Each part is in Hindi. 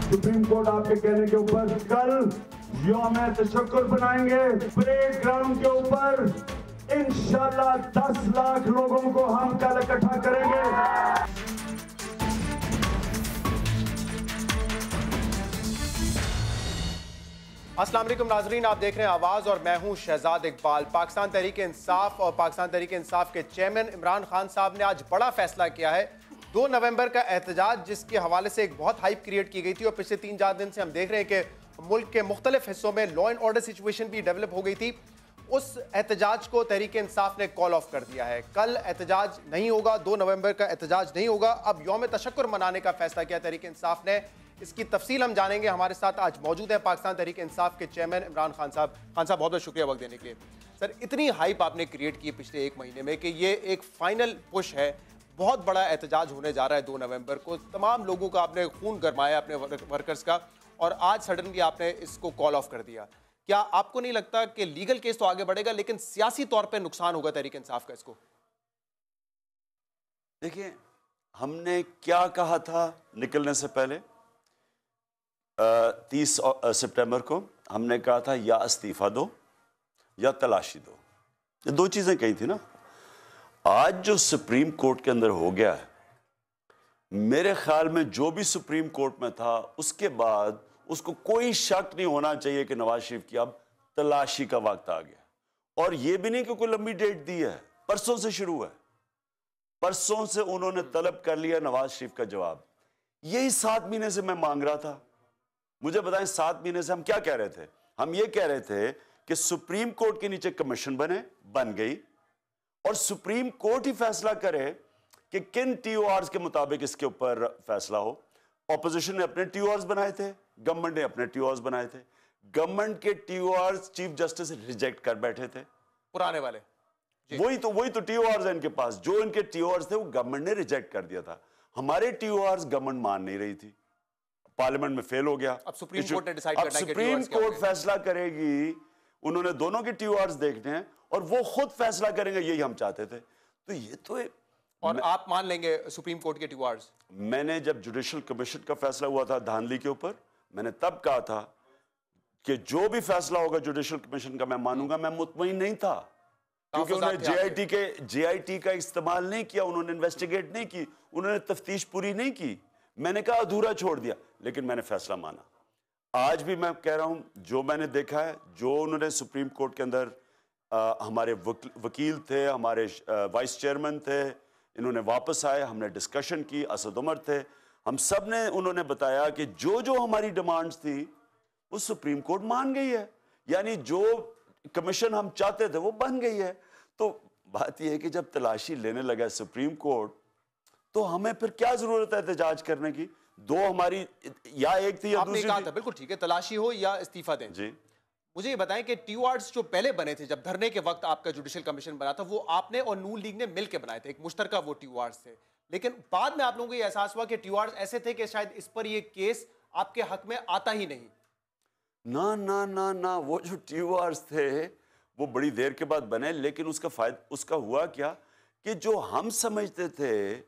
सुप्रीम कोर्ट आपके कहने के ऊपर कल यौम तशक्कुर बनाएंगे। परेड ग्राउंड के ऊपर इंशाल्लाह 10 लाख लोगों को हम कल इकट्ठा करेंगे। अस्सलाम वालेकुम नाजरीन, आप देख रहे हैं आवाज़ और मैं हूं शहजाद इकबाल। पाकिस्तान तहरीक इंसाफ और पाकिस्तान तहरीक इंसाफ के चेयरमैन इमरान खान साहब ने आज बड़ा फैसला किया है। 2 नवंबर का एहतजाज, जिसके हवाले से एक बहुत हाइप क्रिएट की गई थी और पिछले 3-4 दिन से हम देख रहे हैं कि मुल्क के मुख्तलिफ हिस्सों में लॉ एंड ऑर्डर सिचुएशन भी डेवलप हो गई थी। उस एहतजाज को तहरीक इंसाफ ने कॉल ऑफ कर दिया है। कल एहतजाज नहीं होगा, 2 नवंबर का एहतजाज नहीं होगा। अब यौम तशक्कुर मनाने का फैसला किया तहरीक इंसाफ ने। इसकी तफसील हम जानेंगे। हमारे साथ आज मौजूद है पाकिस्तान तहरीक इंसाफ के चेयरमैन इमरान खान साहब। खान साहब, बहुत बहुत शुक्रिया वक्त देने के लिए। सर, इतनी हाइप आपने क्रिएट की पिछले 1 महीने में कि ये एक फाइनल पुश है, बहुत बड़ा एहतजाज होने जा रहा है 2 नवंबर को। तमाम लोगों का आपने खून गरमाया, अपने वर्कर्स का, और आज सडनली आपने इसको कॉल ऑफ कर दिया। क्या आपको नहीं लगता कि लीगल केस तो आगे बढ़ेगा लेकिन सियासी तौर पर नुकसान होगा तहरीक इंसाफ का इसको? देखिए, हमने क्या कहा था निकलने से पहले 30 सितंबर को हमने कहा था या इस्तीफा दो या तलाशी दो। ये 2 चीजें कही थी ना। आज जो सुप्रीम कोर्ट के अंदर हो गया है, मेरे ख्याल में जो भी सुप्रीम कोर्ट में था उसके बाद उसको कोई शक नहीं होना चाहिए कि नवाज शरीफ की अब तलाशी का वक्त आ गया। और ये भी नहीं कि कोई लंबी डेट दी है, परसों से शुरू है। परसों से उन्होंने तलब कर लिया नवाज शरीफ का जवाब। यही 7 महीने से मैं मांग रहा था। मुझे बताएं, 7 महीने से हम क्या कह रहे थे? हम ये कह रहे थे कि सुप्रीम कोर्ट के नीचे कमीशन बन गई और सुप्रीम कोर्ट ही फैसला करे कि किन टीओआरस के मुताबिक इसके ऊपर फैसला हो। ऑपोजिशन ने अपने टीओआरस बनाए थे, गवर्नमेंट ने अपने टीओआरस बनाए थे। गवर्नमेंट के टीओआरस चीफ जस्टिस रिजेक्ट कर बैठे थे, पुराने वाले। वही तो टीओआरस है इनके पास। जो इनके टीओआरस थे वो गवर्नमेंट ने रिजेक्ट कर दिया था। हमारे टीओआरस गवर्नमेंट मान नहीं रही थी, पार्लियामेंट में फेल हो गया। अब सुप्रीम कोर्ट ने डिसाइड करना है कि सुप्रीम कोर्ट फैसला करेगी। उन्होंने दोनों के टीओआरस देखने हैं और वो खुद फैसला करेंगे, यही हम चाहते थे। तो ये तो और आप मान लेंगे सुप्रीम कोर्ट के टीओआरस? मैंने जब जुडिशल कमीशन का फैसला हुआ था धांधली के ऊपर, मैंने तब कहा था कि जो भी फैसला होगा जुडिशल कमीशन का मैं मानूंगा। मैं मुतमईन नहीं था क्योंकि उन्होंने जेआईटी का इस्तेमाल नहीं किया, उन्होंने इन्वेस्टिगेट नहीं की, उन्होंने तफ्तीश पूरी नहीं की। मैंने कहा अधूरा छोड़ दिया, लेकिन मैंने फैसला माना। आज भी मैं कह रहा हूं, जो मैंने देखा है, जो उन्होंने सुप्रीम कोर्ट के अंदर हमारे वकील थे, हमारे वाइस चेयरमैन थे, इन्होंने वापस आए, हमने डिस्कशन की, असद उमर थे, हम सब ने, उन्होंने बताया कि जो जो हमारी डिमांड्स थी वो सुप्रीम कोर्ट मान गई है। यानी जो कमीशन हम चाहते थे वो बन गई है। तो बात यह है कि जब तलाशी लेने लगा सुप्रीम कोर्ट, तो हमें फिर क्या जरूरत है एहतजाज करने की? 2 हमारी, या एक थी या आपने दूसरी। कहा था बिल्कुल ठीक है, तलाशी हो या इस्तीफा दें। जी, मुझे ये बताएं कि टीओआरस जो पहले बने थे, जब धरने के वक्त आपका जुडिशल कमीशन बना था, वो आपने और नून लीग ने मिलकर बनाए थे, एक मुश्तरका वो टीओआरस थे। लेकिन बाद में आप लोगों को ये एहसास हुआ कि टीओआरस ऐसे थे कि शायद इस पर ये केस आपके हक में आता ही नहीं। ना ना ना ना, वो जो टीओआरस थे वो बड़ी देर के बाद बने, लेकिन उसका हुआ क्या कि जो हम समझते थे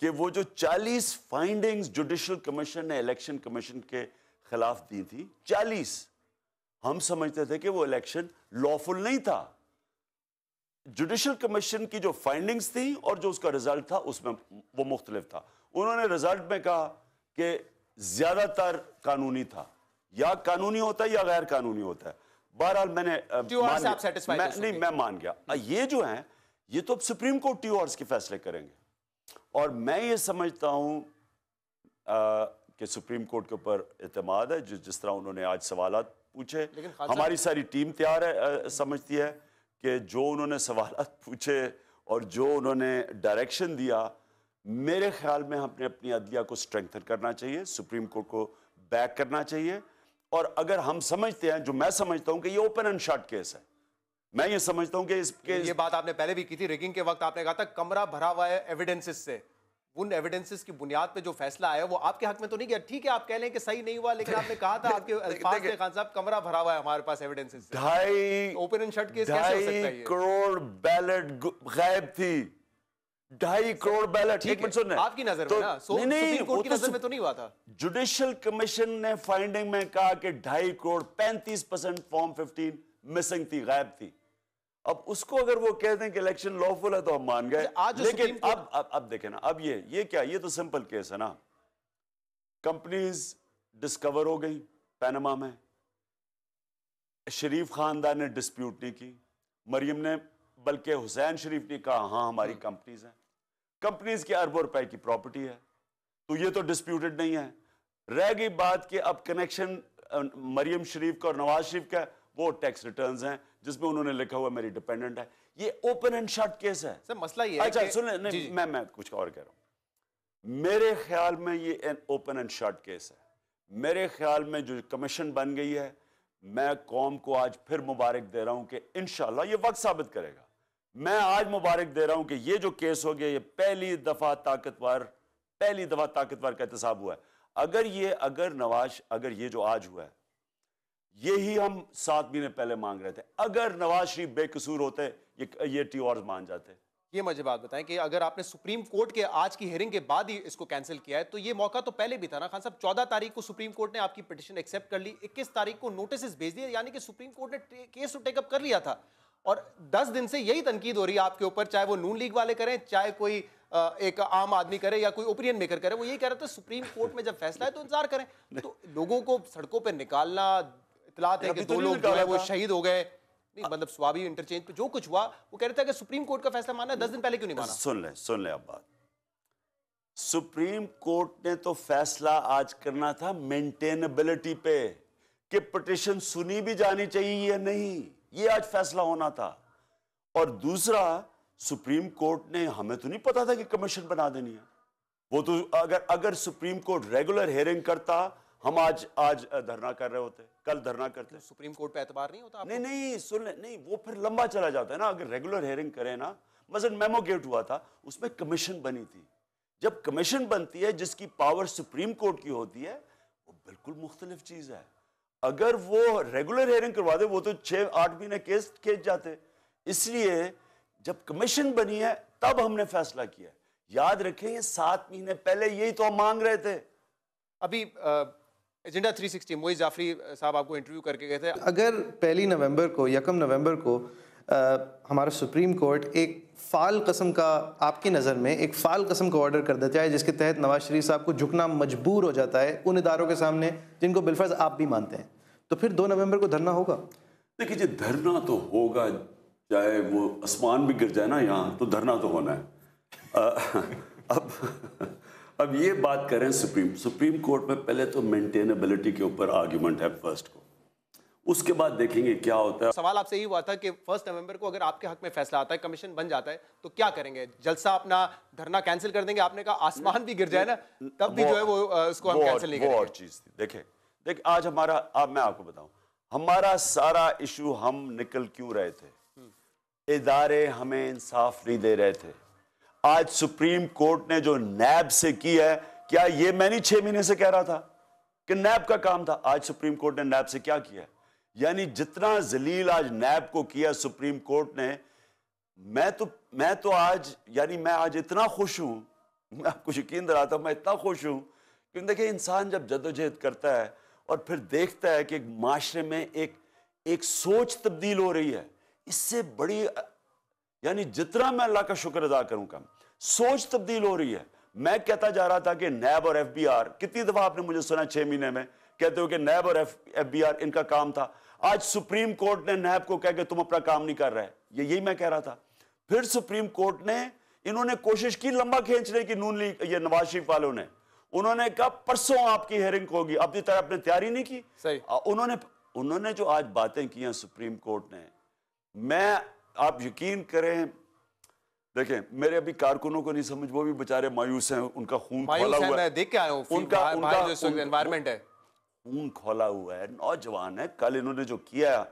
कि वो जो 40 फाइंडिंग्स जुडिशल कमीशन ने इलेक्शन कमीशन के खिलाफ दी थी, 40, हम समझते थे कि वो इलेक्शन लॉफुल नहीं था। जुडिशल कमीशन की जो फाइंडिंग्स थी और जो उसका रिजल्ट था उसमें वो मुख्तलिफ था। उन्होंने रिजल्ट में कहा कि ज्यादातर कानूनी था, या कानूनी होता है या गैर कानूनी होता है। बहरहाल मैं मान गया। ये जो है, ये तो अब सुप्रीम कोर्ट टीओआरस के फैसले करेंगे। और मैं ये समझता हूं कि सुप्रीम कोर्ट के ऊपर एतमाद है। जिस तरह उन्होंने आज सवालात पूछे, हमारी सारी टीम तैयार है, समझती है कि जो उन्होंने सवालात पूछे और जो उन्होंने डायरेक्शन दिया, मेरे ख्याल में हमने अपनी अदलिया को स्ट्रेंथन करना चाहिए, सुप्रीम कोर्ट को बैक करना चाहिए। और अगर हम समझते हैं, जो मैं समझता हूं कि ये ओपन एंड शट केस है, मैं ये समझता हूं कि इसके, ये बात आपने पहले भी की थी, रिगिंग के वक्त आपने कहा था कमरा भरा हुआ है एविडेंसेस से। उन एविडेंसेस की बुनियाद पे जो फैसला आया वो आपके हक में तो नहीं गया। ठीक है, आप कह लें कि सही नहीं हुआ, लेकिन आपने कहा था, आपके अल्फाज थे खान साहब, कमरा भरा हुआ है हमारे पास एविडेंसेस से। 2.5 ओपन एंड शट केस कैसे हो सकता है? 2.5 करोड़ बैलेट गायब थी। 2.5 करोड़ बैलेट। एक मिनट सुन, आपकी नजर में ना, सुप्रीम कोर्ट की नजर में तो नहीं हुआ था। जुडिशियल कमीशन ने फाइंडिंग में कहा कि 2.5 करोड़ 35% फॉर्म 15 मिसिंग थी, गायब थी। अब उसको अगर वो कहते हैं कि इलेक्शन लॉफुल है तो हम मान गए। लेकिन अब देखें ना, अब ये क्या, ये तो सिंपल केस है ना। कंपनीज डिस्कवर हो गई पैनमा में, शरीफ खानदान ने डिस्प्यूट नहीं की, मरियम ने बल्कि हुसैन शरीफ ने कहा हाँ हमारी कंपनीज हैं, कंपनीज के अरबों रुपए की प्रॉपर्टी है, तो ये तो डिस्प्यूटेड नहीं है। रह गई बात कि अब कनेक्शन मरियम शरीफ का और नवाज शरीफ का, वो टैक्स रिटर्न्स हैं जिसमें उन्होंने लिखा हुआ मेरी डिपेंडेंट है। ये ओपन एंड शट केस है सर। मसला ये है, अच्छा सुन ले, मैं कुछ और कह रहा हूं। मेरे ख्याल में ये an open and shut case है। मेरे ख्याल में जो कमीशन बन गई है, मैं कौम को आज फिर मुबारक दे रहा हूं कि इंशाल्लाह ये वक्त साबित करेगा। मैं आज मुबारक दे रहा हूं कि ये जो केस हो गया, ये पहली दफा ताकतवर का एहतसाब हुआ है। अगर ये जो आज हुआ है, यही हम 7 महीने पहले मांग रहे थे। अगर नवाज शरीफ बेकसूर होते, ये टी मान जाते। ये मुझे बात बताएं कि अगर आपने सुप्रीम कोर्ट के आज की हियरिंग के बाद ही इसको कैंसिल किया है, तो ये मौका तो पहले भी था ना खान साहब। 14 तारीख को सुप्रीम कोर्ट ने आपकी पिटीशन एक्सेप्ट कर ली, 21 तारीख को नोटिस भेज दिए, यानी कि सुप्रीम कोर्ट ने केस तो टेकअप कर लिया था। और 10 दिन से यही तनकीद हो रही है आपके ऊपर, चाहे वो नून लीग वाले करें, चाहे कोई एक आम आदमी करे या कोई ओपिनियन मेकर करे, वो यही कह रहे थे सुप्रीम कोर्ट में जब फैसला है तो इंतजार करें। तो लोगों को सड़कों पर निकालना, इतलात है कि 2 लोग जो है वो शहीद हो गए, नहीं मतलब स्वाभी इंटरचेंज पे जो कुछ हुआ, वो कह रहे थे कि सुप्रीम कोर्ट का फैसला मानना है, 10 दिन पहले क्यों नहीं माना? सुन ले अब बात। सुप्रीम कोर्ट ने तो फैसला आज करना था मेंटेनेबिलिटी पे, कि पिटीशन सुनी भी जानी चाहिए या नहीं, ये आज फैसला होना था। और दूसरा, सुप्रीम कोर्ट ने, हमें तो नहीं पता था कि कमीशन बना देनी है। वो तो अगर सुप्रीम कोर्ट रेगुलर हियरिंग करता, हम आज धरना कर रहे होते, कल धरना करते। सुप्रीम कोर्ट पे एतबार नहीं होता? नहीं सुन ले, नहीं वो फिर लंबा चला जाता है ना। अगर रेगुलर हियरिंग करें ना, मसलन मेमो गेट हुआ था, उसमें कमीशन बनी थी। जब कमीशन बनती है जिसकी पावर सुप्रीम कोर्ट की होती है, वो बिल्कुल मुख्तलिफ चीज है। अगर वो रेगुलर हियरिंग करवा दे, वो तो 6-8 महीने केस खींच जाते। इसलिए जब कमीशन बनी है तब हमने फैसला किया। याद रखें, ये 7 महीने पहले यही तो हम मांग रहे थे। अभी एजेंडा 360 मोइज जाफरी साहब आपको इंटरव्यू करके गए थे। अगर 1 नवंबर को, 1 नवंबर को हमारा सुप्रीम कोर्ट एक फाल कस्म का, आपकी नज़र में एक फाल कस्म का ऑर्डर कर देता है जिसके तहत नवाज शरीफ साहब को झुकना मजबूर हो जाता है उन इदारों के सामने जिनको बिलफर्ज आप भी मानते हैं, तो फिर 2 नवंबर को धरना होगा? देखिए जी, धरना तो होगा, चाहे वो आसमान भी गिर जाए ना यहाँ, तो धरना तो होना है। अब ये बात करें सुप्रीम कोर्ट में, पहले तो मेंटेनेबिलिटी के ऊपर आर्ग्यूमेंट है फर्स्ट को, उसके बाद देखेंगे क्या होता है। सवाल आपसे यही हुआ था कि 1 नवंबर को अगर आपके हक में फैसला आता है, कमीशन बन जाता है, तो क्या करेंगे? जलसा, अपना धरना कैंसिल कर देंगे? आपने कहा आसमान भी गिर जाए ना, तब भी जो है वो उसको हम कैंसिल नहीं करेंगे। वो और चीज थी। देखिए आज हमारा, अब मैं आपको बताऊं, हमारा सारा इशू, हम निकल क्यों रहे थे? इदारे हमें इंसाफ नहीं दे रहे थे। आज सुप्रीम कोर्ट ने जो नैब से की है, क्या ये मैं नहीं 6 महीने से कह रहा था कि नैब का काम था? आज सुप्रीम कोर्ट ने नैब से क्या किया? यानी जितना जलील आज नैब को किया सुप्रीम कोर्ट ने, मैं तो आज, यानी मैं आज इतना खुश हूं, मैं आपको यकीन दिलाता हूं, मैं इतना खुश हूं क्योंकि देखिए, इंसान जब जद्दोजहद करता है और फिर देखता है कि माशरे में एक सोच तब्दील हो रही है, इससे बड़ी, यानी जितना मैं अल्लाह का शुक्र अदा करूं कम, सोच तब्दील हो रही है। मैं कहता जा रहा था कि नैब और FBI, कितनी दफा आपने मुझे सुना 6 महीने में कहते हो कि नैब और FBI इनका काम था। आज सुप्रीम कोर्ट ने नैब को कह के तुम अपना काम नहीं कर रहे, यही मैं कह रहा था। फिर सुप्रीम कोर्ट ने, इन्होंने कोशिश की लंबा खींचने की, नून लीग, ये नवाज शरीफ वालों ने, उन्होंने कहा परसों आपकी हियरिंग होगी, अपनी तरह आपने तैयारी नहीं की। सही। उन्होंने जो आज बातें की हैं सुप्रीम कोर्ट ने, आप यकीन करें, देखें मेरे अभी कारकुनों को नहीं समझ, वो भी बेचारे मायूस हैं, उनका खून खोला हुआ है। मैं देख के आया हूं, उनका एनवायरनमेंट है, खून खोला हुआ है, नौजवान है। कल इन्होंने जो किया,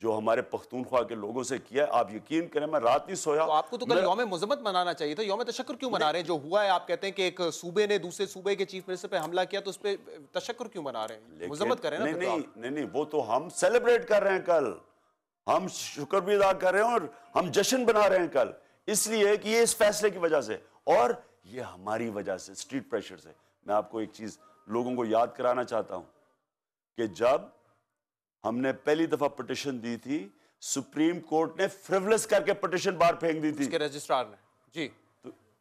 जो हमारे पख्तूनख्वा के लोगों से किया, आप यकीन करें मैं रात नहीं सोया। तो आपको तो कल यौम मुज़म्मत मनाना चाहिए था, यौम तशक्कुर क्यों मना रहे हैं? जो हुआ है, आप कहते हैं कि एक सूबे ने दूसरे सूबे के चीफ मिनिस्टर पे हमला किया, तो उस पे तशक्कुर क्यों मना रहे हैं? मुज़म्मत करें ना। नहीं, वो तो हम सेलिब्रेट कर रहे हैं, कल हम शुक्र भी अदा कर रहे हैं और हम जश्न बना रहे हैं कल इसलिए कि ये इस फैसले की वजह से और ये हमारी वजह से, स्ट्रीट प्रेशर से। मैं आपको एक चीज लोगों को याद कराना चाहता हूं कि जब हमने पहली दफा पिटीशन दी थी, सुप्रीम कोर्ट ने फ्रिवलेस करके पिटीशन बाहर फेंक दी थी। उसके रजिस्ट्रार ने जी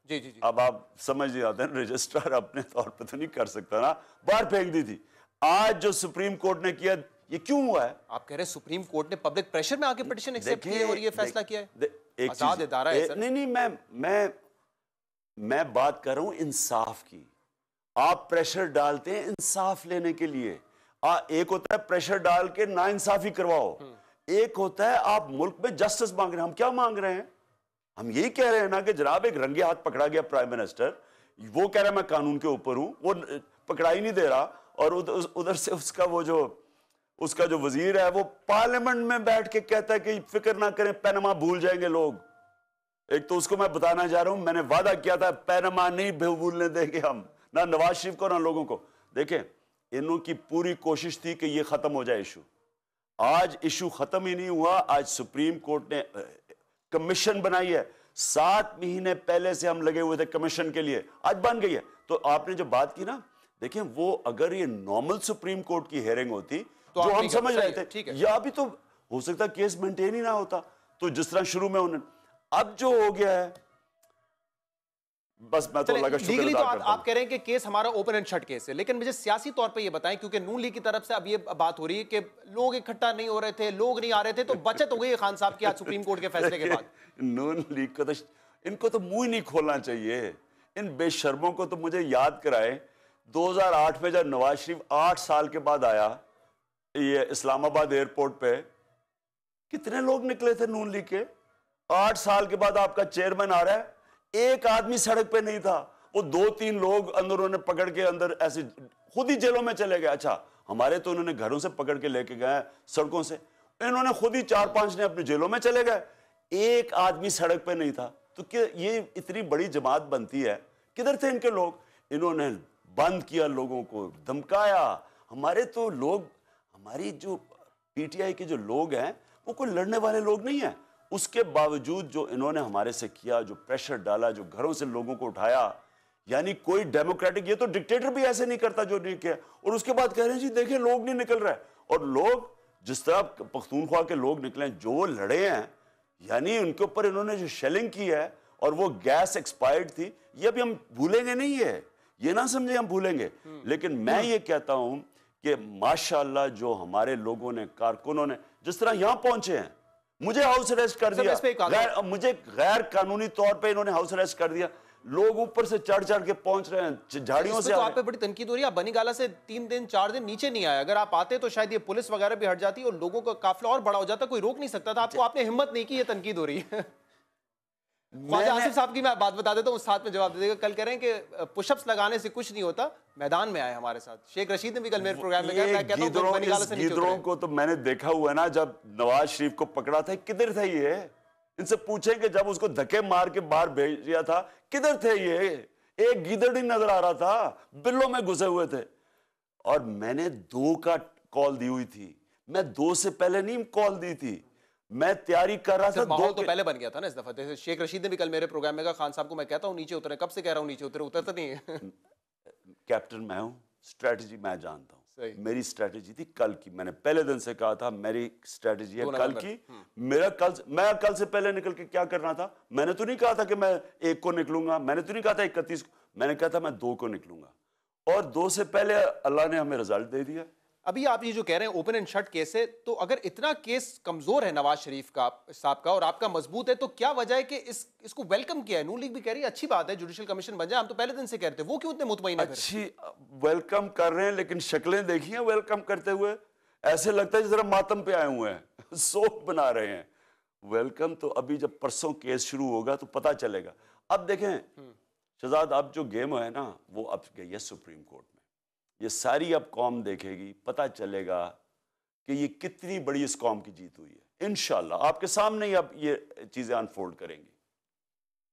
जी जी जी। अब आप समझ नहीं आते हैं, रजिस्ट्रार अपने तौर पर तो नहीं कर सकता ना, बाहर फेंक दी थी। आज जो सुप्रीम कोर्ट ने किया, ये क्यों हुआ है? आप कह रहे हैं सुप्रीम कोर्ट ने पब्लिक प्रेशर में आके पिटीशन एक्सेप्ट किया और ये फैसला किया है? एक आजाद इदारा है सर। नहीं, मैं बात कर रहा हूं इंसाफ की। आप प्रेशर डालते हैं इंसाफ लेने के लिए। एक होता है प्रेशर डाल के नाइंसाफी करवाओ, एक होता है आप मुल्क में जस्टिस मांग रहे हैं। हम क्या मांग रहे हैं? हम यही कह रहे हैं ना कि जनाब एक रंगे हाथ पकड़ा गया प्राइम मिनिस्टर, वो कह रहा है मैं कानून के ऊपर हूं, वो पकड़ा ही नहीं दे रहा, और उधर से उसका जो वजीर है वो पार्लियामेंट में बैठ के कहता है कि फिक्र ना करें, पैनमा भूल जाएंगे लोग। एक तो उसको मैं बताना जा रहा हूं, मैंने वादा किया था पैनमा नहीं भूलने देंगे हम, ना नवाज शरीफ को ना लोगों को। देखें, इन्हों की पूरी कोशिश थी कि ये खत्म हो जाए इशू। आज इशू खत्म ही नहीं हुआ। आज सुप्रीम कोर्ट ने कमीशन बनाई है, 7 महीने पहले से हम लगे हुए थे कमीशन के लिए, आज बन गई है। तो आपने जो बात की ना, देखें वो अगर ये नॉर्मल सुप्रीम कोर्ट की हेयरिंग होती तो हम समझ रहे थे, या अभी तो हो सकता केस मेंटेन ही ना होता। तो जिस तरह शुरू में उन्होंने, अब जो हो गया है, बस मैं तो अल्लाह का शुक्र लीगली तो अदा करता हूं। आप कह रहे हैं कि केस हमारा ओपन एंड शट केस है, लेकिन मुझे सियासी तौर पे ये बताएं, क्योंकि नून लीग की तरफ से अब ये बात हो रही है कि लोग इकट्ठा नहीं हो रहे थे, लोग नहीं आ रहे थे, तो बचत हो गई है खान साहब की आज सुप्रीम कोर्ट के फैसले के बाद। नून लीग को तो, इनको तो मुंह ही नहीं खोलना चाहिए। इन बेशर्मों को तो मुझे याद कराए 2008 में जब नवाज शरीफ 8 साल के बाद आया ये इस्लामाबाद एयरपोर्ट पे, कितने लोग निकले थे नून लीग के? 8 साल के बाद आपका चेयरमैन आ रहा है, एक आदमी सड़क पे नहीं था। वो 2-3 लोग अंदर उन्होंने पकड़ के अंदर ऐसे खुद ही जेलों में चले गए। अच्छा, हमारे तो उन्होंने घरों से पकड़ के लेके गए, सड़कों से, इन्होंने खुद ही 4-5 ने अपने जेलों में चले गए, एक आदमी सड़क पे नहीं था। तो क्या ये इतनी बड़ी जमात बनती है? किधर थे इनके लोग? इन्होंने बंद किया, लोगों को धमकाया। हमारे तो लोग, हमारी जो पीटीआई के जो लोग हैं वो कोई लड़ने वाले लोग नहीं है। उसके बावजूद जो इन्होंने हमारे से किया, जो प्रेशर डाला, जो घरों से लोगों को उठाया, यानी कोई डेमोक्रेटिक, ये तो डिक्टेटर भी ऐसे नहीं करता जो नहीं किया। और उसके बाद कह रहे हैं जी देखिए लोग नहीं निकल रहे। और लोग जिस तरह पख्तूनख्वा के लोग निकले, जो लड़े हैं, यानी उनके ऊपर इन्होंने जो शेलिंग की है, और वो गैस एक्सपायर्ड थी, ये अभी हम भूलेंगे नहीं है, ये ना समझे हम भूलेंगे। लेकिन मैं ये कहता हूं कि माशाअल्लाह जो हमारे लोगों ने, कारकुनों ने जिस तरह यहां पहुंचे हैं, मुझे हाउस अरेस्ट कर दिया, मुझे गैर कानूनी तौर पे इन्होंने हाउस अरेस्ट कर दिया। लोग ऊपर से चढ़ चढ़ के पहुंच रहे हैं, झाड़ियों से। तो आप पे बड़ी तनकीद हो रही है, आप बनीगाला से 3 दिन 4 दिन नीचे नहीं आए। अगर आप आते तो शायद ये पुलिस वगैरह भी हट जाती और लोगों का काफिला और बड़ा हो जाता, कोई रोक नहीं सकता था आपको। आपने हिम्मत नहीं की, ये तनकीद हो रही है। ख्वाजा आसिफ साहब की मैं बात बता देता हूँ, साथ में जवाब दे देगा। कल कह रहे हैं कि पुशअप्स लगाने से कुछ नहीं होता, मैदान में आए हमारे साथ। शेख रशीद ने भी कल मेरे प्रोग्राम में कहा, मैं कहता हूं बनीगाला से नीचे उतरे। को तो मैंने देखा हुआ है ना, जब नवाज शरीफ को पकड़ा था, किधर थे ये? इनसे पूछेंगे, जब उसको धक्के मार के बाहर भेज दिया था, किधर थे ये? एक गीदड़ ही नजर आ रहा था, बिल्लों में घुसे हुए थे। और मैंने 2 का कॉल दी हुई थी, मैं 2 से पहले नहीं कॉल दी थी, मैं तैयारी कर रहा था। माहौल तो पहले बन गया था ना इस दफा। जैसे शेख रशीद ने भी कल मेरे प्रोग्राम में कहा, खान साहब को मैं कहता हूं नीचे उतरे, कब से कह रहा हूं नीचे उतरे, उतरता नहीं है। कैप्टन मैं हूं, स्ट्रेटजी मैं जानता हूं। मेरी स्ट्रेटजी थी कल की, मैंने पहले दिन से कहा था मेरी स्ट्रेटजी है कल की। मैं कल से पहले निकल के क्या करना था? मैंने तो नहीं कहा था कि मैं 1 को निकलूंगा, मैंने तो नहीं कहा था 31 को, मैंने कहा था मैं 2 को निकलूंगा। और 2 से पहले अल्लाह ने हमें रिजल्ट दे दिया। अभी आप ये जो कह रहे हैं ओपन एंड शट केस है, तो अगर इतना केस कमजोर है नवाज शरीफ का साहब का और आपका मजबूत है, तो क्या वजह है कि इसको वेलकम किया है? नून लीग भी कह रही है अच्छी बात है, जुडिशियल कमीशन बन जाए, हम तो पहले दिन से कहते हैं। वो क्यों इतने मुतमईन है? अच्छी वेलकम कर रहे हैं, लेकिन शक्लें देखिए वेलकम करते हुए, ऐसे लगता है जरा मातम पे आए हुए हैं, सोप बना रहे हैं। वेलकम तो अभी जब परसों केस शुरू होगा तो पता चलेगा। अब देखें शहजाद, अब जो गेम है ना वो अब गई है सुप्रीम कोर्ट में। ये सारी अब कौम देखेगी, पता चलेगा कि ये कितनी बड़ी इस कौम की जीत हुई है। इंशाल्लाह आपके सामने ही अब ये चीजें अनफोल्ड करेंगी।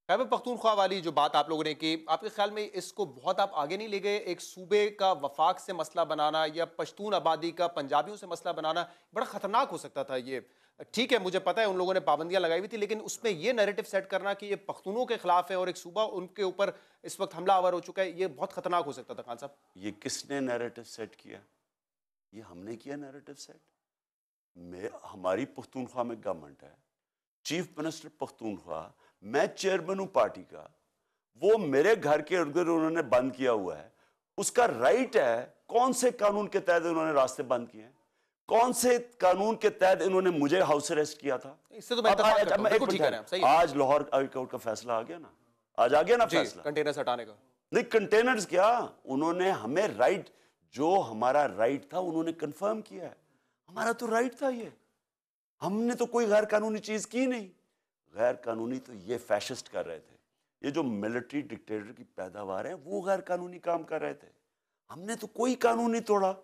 खैबर पख्तूनख्वा वाली जो बात आप लोगों ने की, आपके ख्याल में इसको बहुत आप आगे नहीं ले गए? एक सूबे का वफाक से मसला बनाना या पश्तून आबादी का पंजाबियों से मसला बनाना बड़ा खतरनाक हो सकता था। ये ठीक है, मुझे पता है उन लोगों ने पाबंदियां लगाई हुई थी, लेकिन उसमें ये नैरेटिव सेट करना कि ये पख्तूनों के खिलाफ है और एक सूबा उनके ऊपर इस वक्त हमलावर हो चुका है, ये बहुत खतरनाक हो सकता था। खान साहब, ये किसने नैरेटिव सेट किया? ये हमने किया नैरेटिव सेट। हमारी पख्तूनख्वा में गवर्नमेंट है, चीफ मिनिस्टर पख्तूनख्वा, मैं चेयरमैन हूं पार्टी का, वो मेरे घर के इर्द गिर्द उन्होंने बंद किया हुआ है, उसका राइट है। कौन से कानून के तहत उन्होंने रास्ते बंद किए हैं? कौन से कानून के तहत इन्होंने मुझे हाउस अरेस्ट किया था? इससे तो मैं आज लाहौर हाई कोर्ट का फैसला आ गया ना, आज आ गया ना फैसला कंटेनर्स हटाने का। नहीं, कंटेनर्स क्या, उन्होंने हमें राइट, जो हमारा राइट था उन्होंने कंफर्म किया है। हमारा तो राइट था, ये हमने तो कोई गैर कानूनी चीज की नहीं। गैर कानूनी तो ये फैशिस्ट कर रहे थे, ये जो मिलिट्री डिक्टेटर की पैदावार है वो गैर कानूनी काम कर रहे थे। हमने तो कोई कानून नहीं तोड़ा।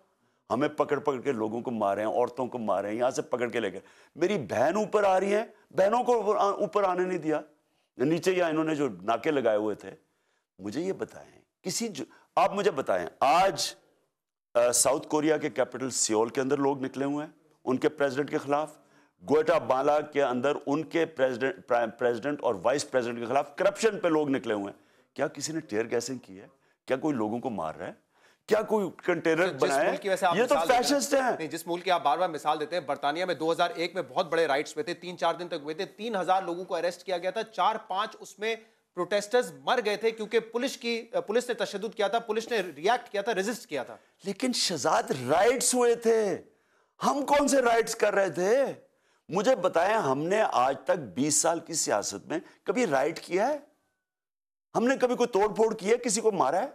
हमें पकड़ पकड़ के लोगों को मारे हैं, औरतों को मारे हैं, यहाँ से पकड़ के लेकर। मेरी बहन ऊपर आ रही है, बहनों को ऊपर आने नहीं दिया, नीचे या इन्होंने जो नाके लगाए हुए थे। मुझे ये बताएं, आप मुझे बताएं, आज साउथ कोरिया के कैपिटल सियोल के अंदर लोग निकले हुए हैं उनके प्रेसिडेंट के खिलाफ। ग्वाटेमाला के अंदर उनके प्रेसिडेंट और वाइस प्रेसिडेंट के खिलाफ करप्शन पे लोग निकले हुए हैं। क्या किसी ने टेयर गैसिंग की है? क्या कोई लोगों को मार रहा है? क्या कोई कंटेनर बनाया है? ये तो फैशिस्ट है। नहीं, जिस मुल्क की आप बार बार मिसाल देते हैं, बर्तानिया में 2001 में बहुत बड़े राइट्स हुए थे, 3-4 दिन तक हुए थे, 3000 लोगों को अरेस्ट किया गया था, 4-5 उसमें प्रोटेस्टर्स मर गए थे क्योंकि पुलिस ने तशद्दुद किया था, पुलिस ने रिएक्ट किया था, रेजिस्ट किया था। लेकिन शहजाद, राइट्स हुए थे, हम कौन से राइट्स कर रहे थे? मुझे बताएं, हमने आज तक 20 साल की सियासत में कभी राइट किया है? हमने कभी कोई तोड़फोड़ की है? किसी को मारा है?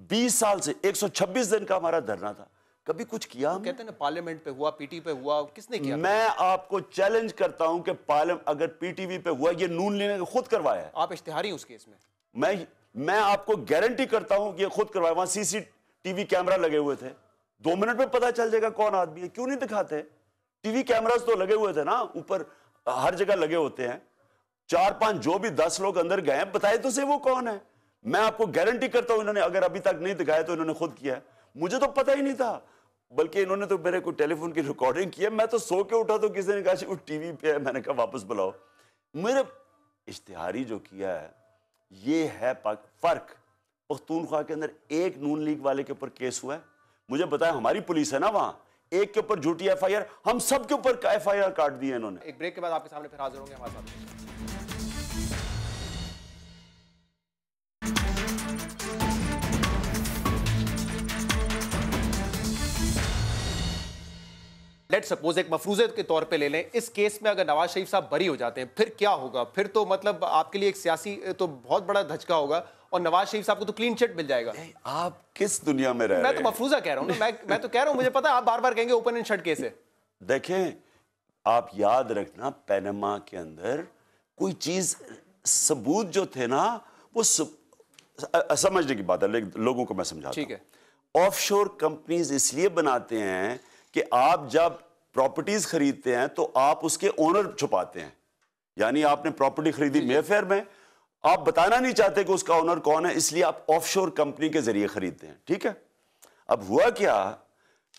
20 साल से 126 दिन का हमारा धरना था, कभी कुछ किया हमने? कहते हैं ना पार्लियामेंट पे हुआ, पीटी पे हुआ, किसने किया? मैं आपको चैलेंज करता हूं कि पार्लियामेंट अगर पीटीवी पे हुआ, ये नून लीग ने खुद करवाया है। आप इश्तिहारी उस केस में? मैं आपको गारंटी करता हूं कि ये खुद करवाया। वहां सीसीटीवी कैमरा लगे हुए थे, 2 मिनट में पता चल जाएगा कौन आदमी है। क्यों नहीं दिखाते? टीवी कैमरास तो लगे हुए थे ना, ऊपर हर जगह लगे होते हैं। 4-5 जो भी 10 लोग अंदर गए, बताए तो से वो कौन है। मैं आपको गारंटी करता हूं, इन्होंने अगर अभी तक नहीं दिखाया तो इन्होंने खुद किया है। मुझे तो पता ही नहीं था, बल्कि इन्होंने तो मेरे को टेलीफोन की रिकॉर्डिंग की है। मैं तो सो के उठा तो किसी ने कहा वो टीवी पे है, मैंने कहा वापस बुलाओ। मेरे इश्तिहारी जो किया है, ये है फर्क। पख्तूनख्वा के अंदर एक नून लीग वाले के ऊपर केस हुआ है, मुझे बताया हमारी पुलिस है ना, वहां एक के ऊपर झूठी एफआईआर, हम सब के ऊपर एफआईआर काट दिए इन्होंने। एक ब्रेक के बाद आपके सामने फिर हाजिर होंगे हमारे साथ। लेट्स सपोज एक मफरूजे के तौर पे ले लें, इस केस में अगर नवाज शरीफ साहब बरी हो जाते हैं, फिर क्या होगा? फिर तो मतलब आपके लिए एक सियासी तो बहुत बड़ा धचका होगा और नवाज शरीफ साहब को तो क्लीन चिट मिल जाएगा। आप किस दुनिया में रह रहे हैं? मैं तो मफरूजा कह रहा हूं ना, मैं तो कह रहा हूं, मुझे पता है आप बार बार कहेंगे ओपन एंड शट केस है। देखें, आप याद रखना, पैनामा के अंदर कोई चीज, सबूत जो थे ना, वो समझने की बात है, लेकिन लोगों को मैं समझाता हूं। ठीक है। ऑफशोर कंपनीज इसलिए बनाते हैं कि आप जब प्रॉपर्टीज खरीदते हैं तो आप उसके ओनर छुपाते हैं। यानी आपने प्रॉपर्टी खरीदी मेफेयर में, आप बताना नहीं चाहते कि उसका ओनर कौन है, इसलिए आप ऑफशोर कंपनी के जरिए खरीदते हैं। ठीक है। अब हुआ क्या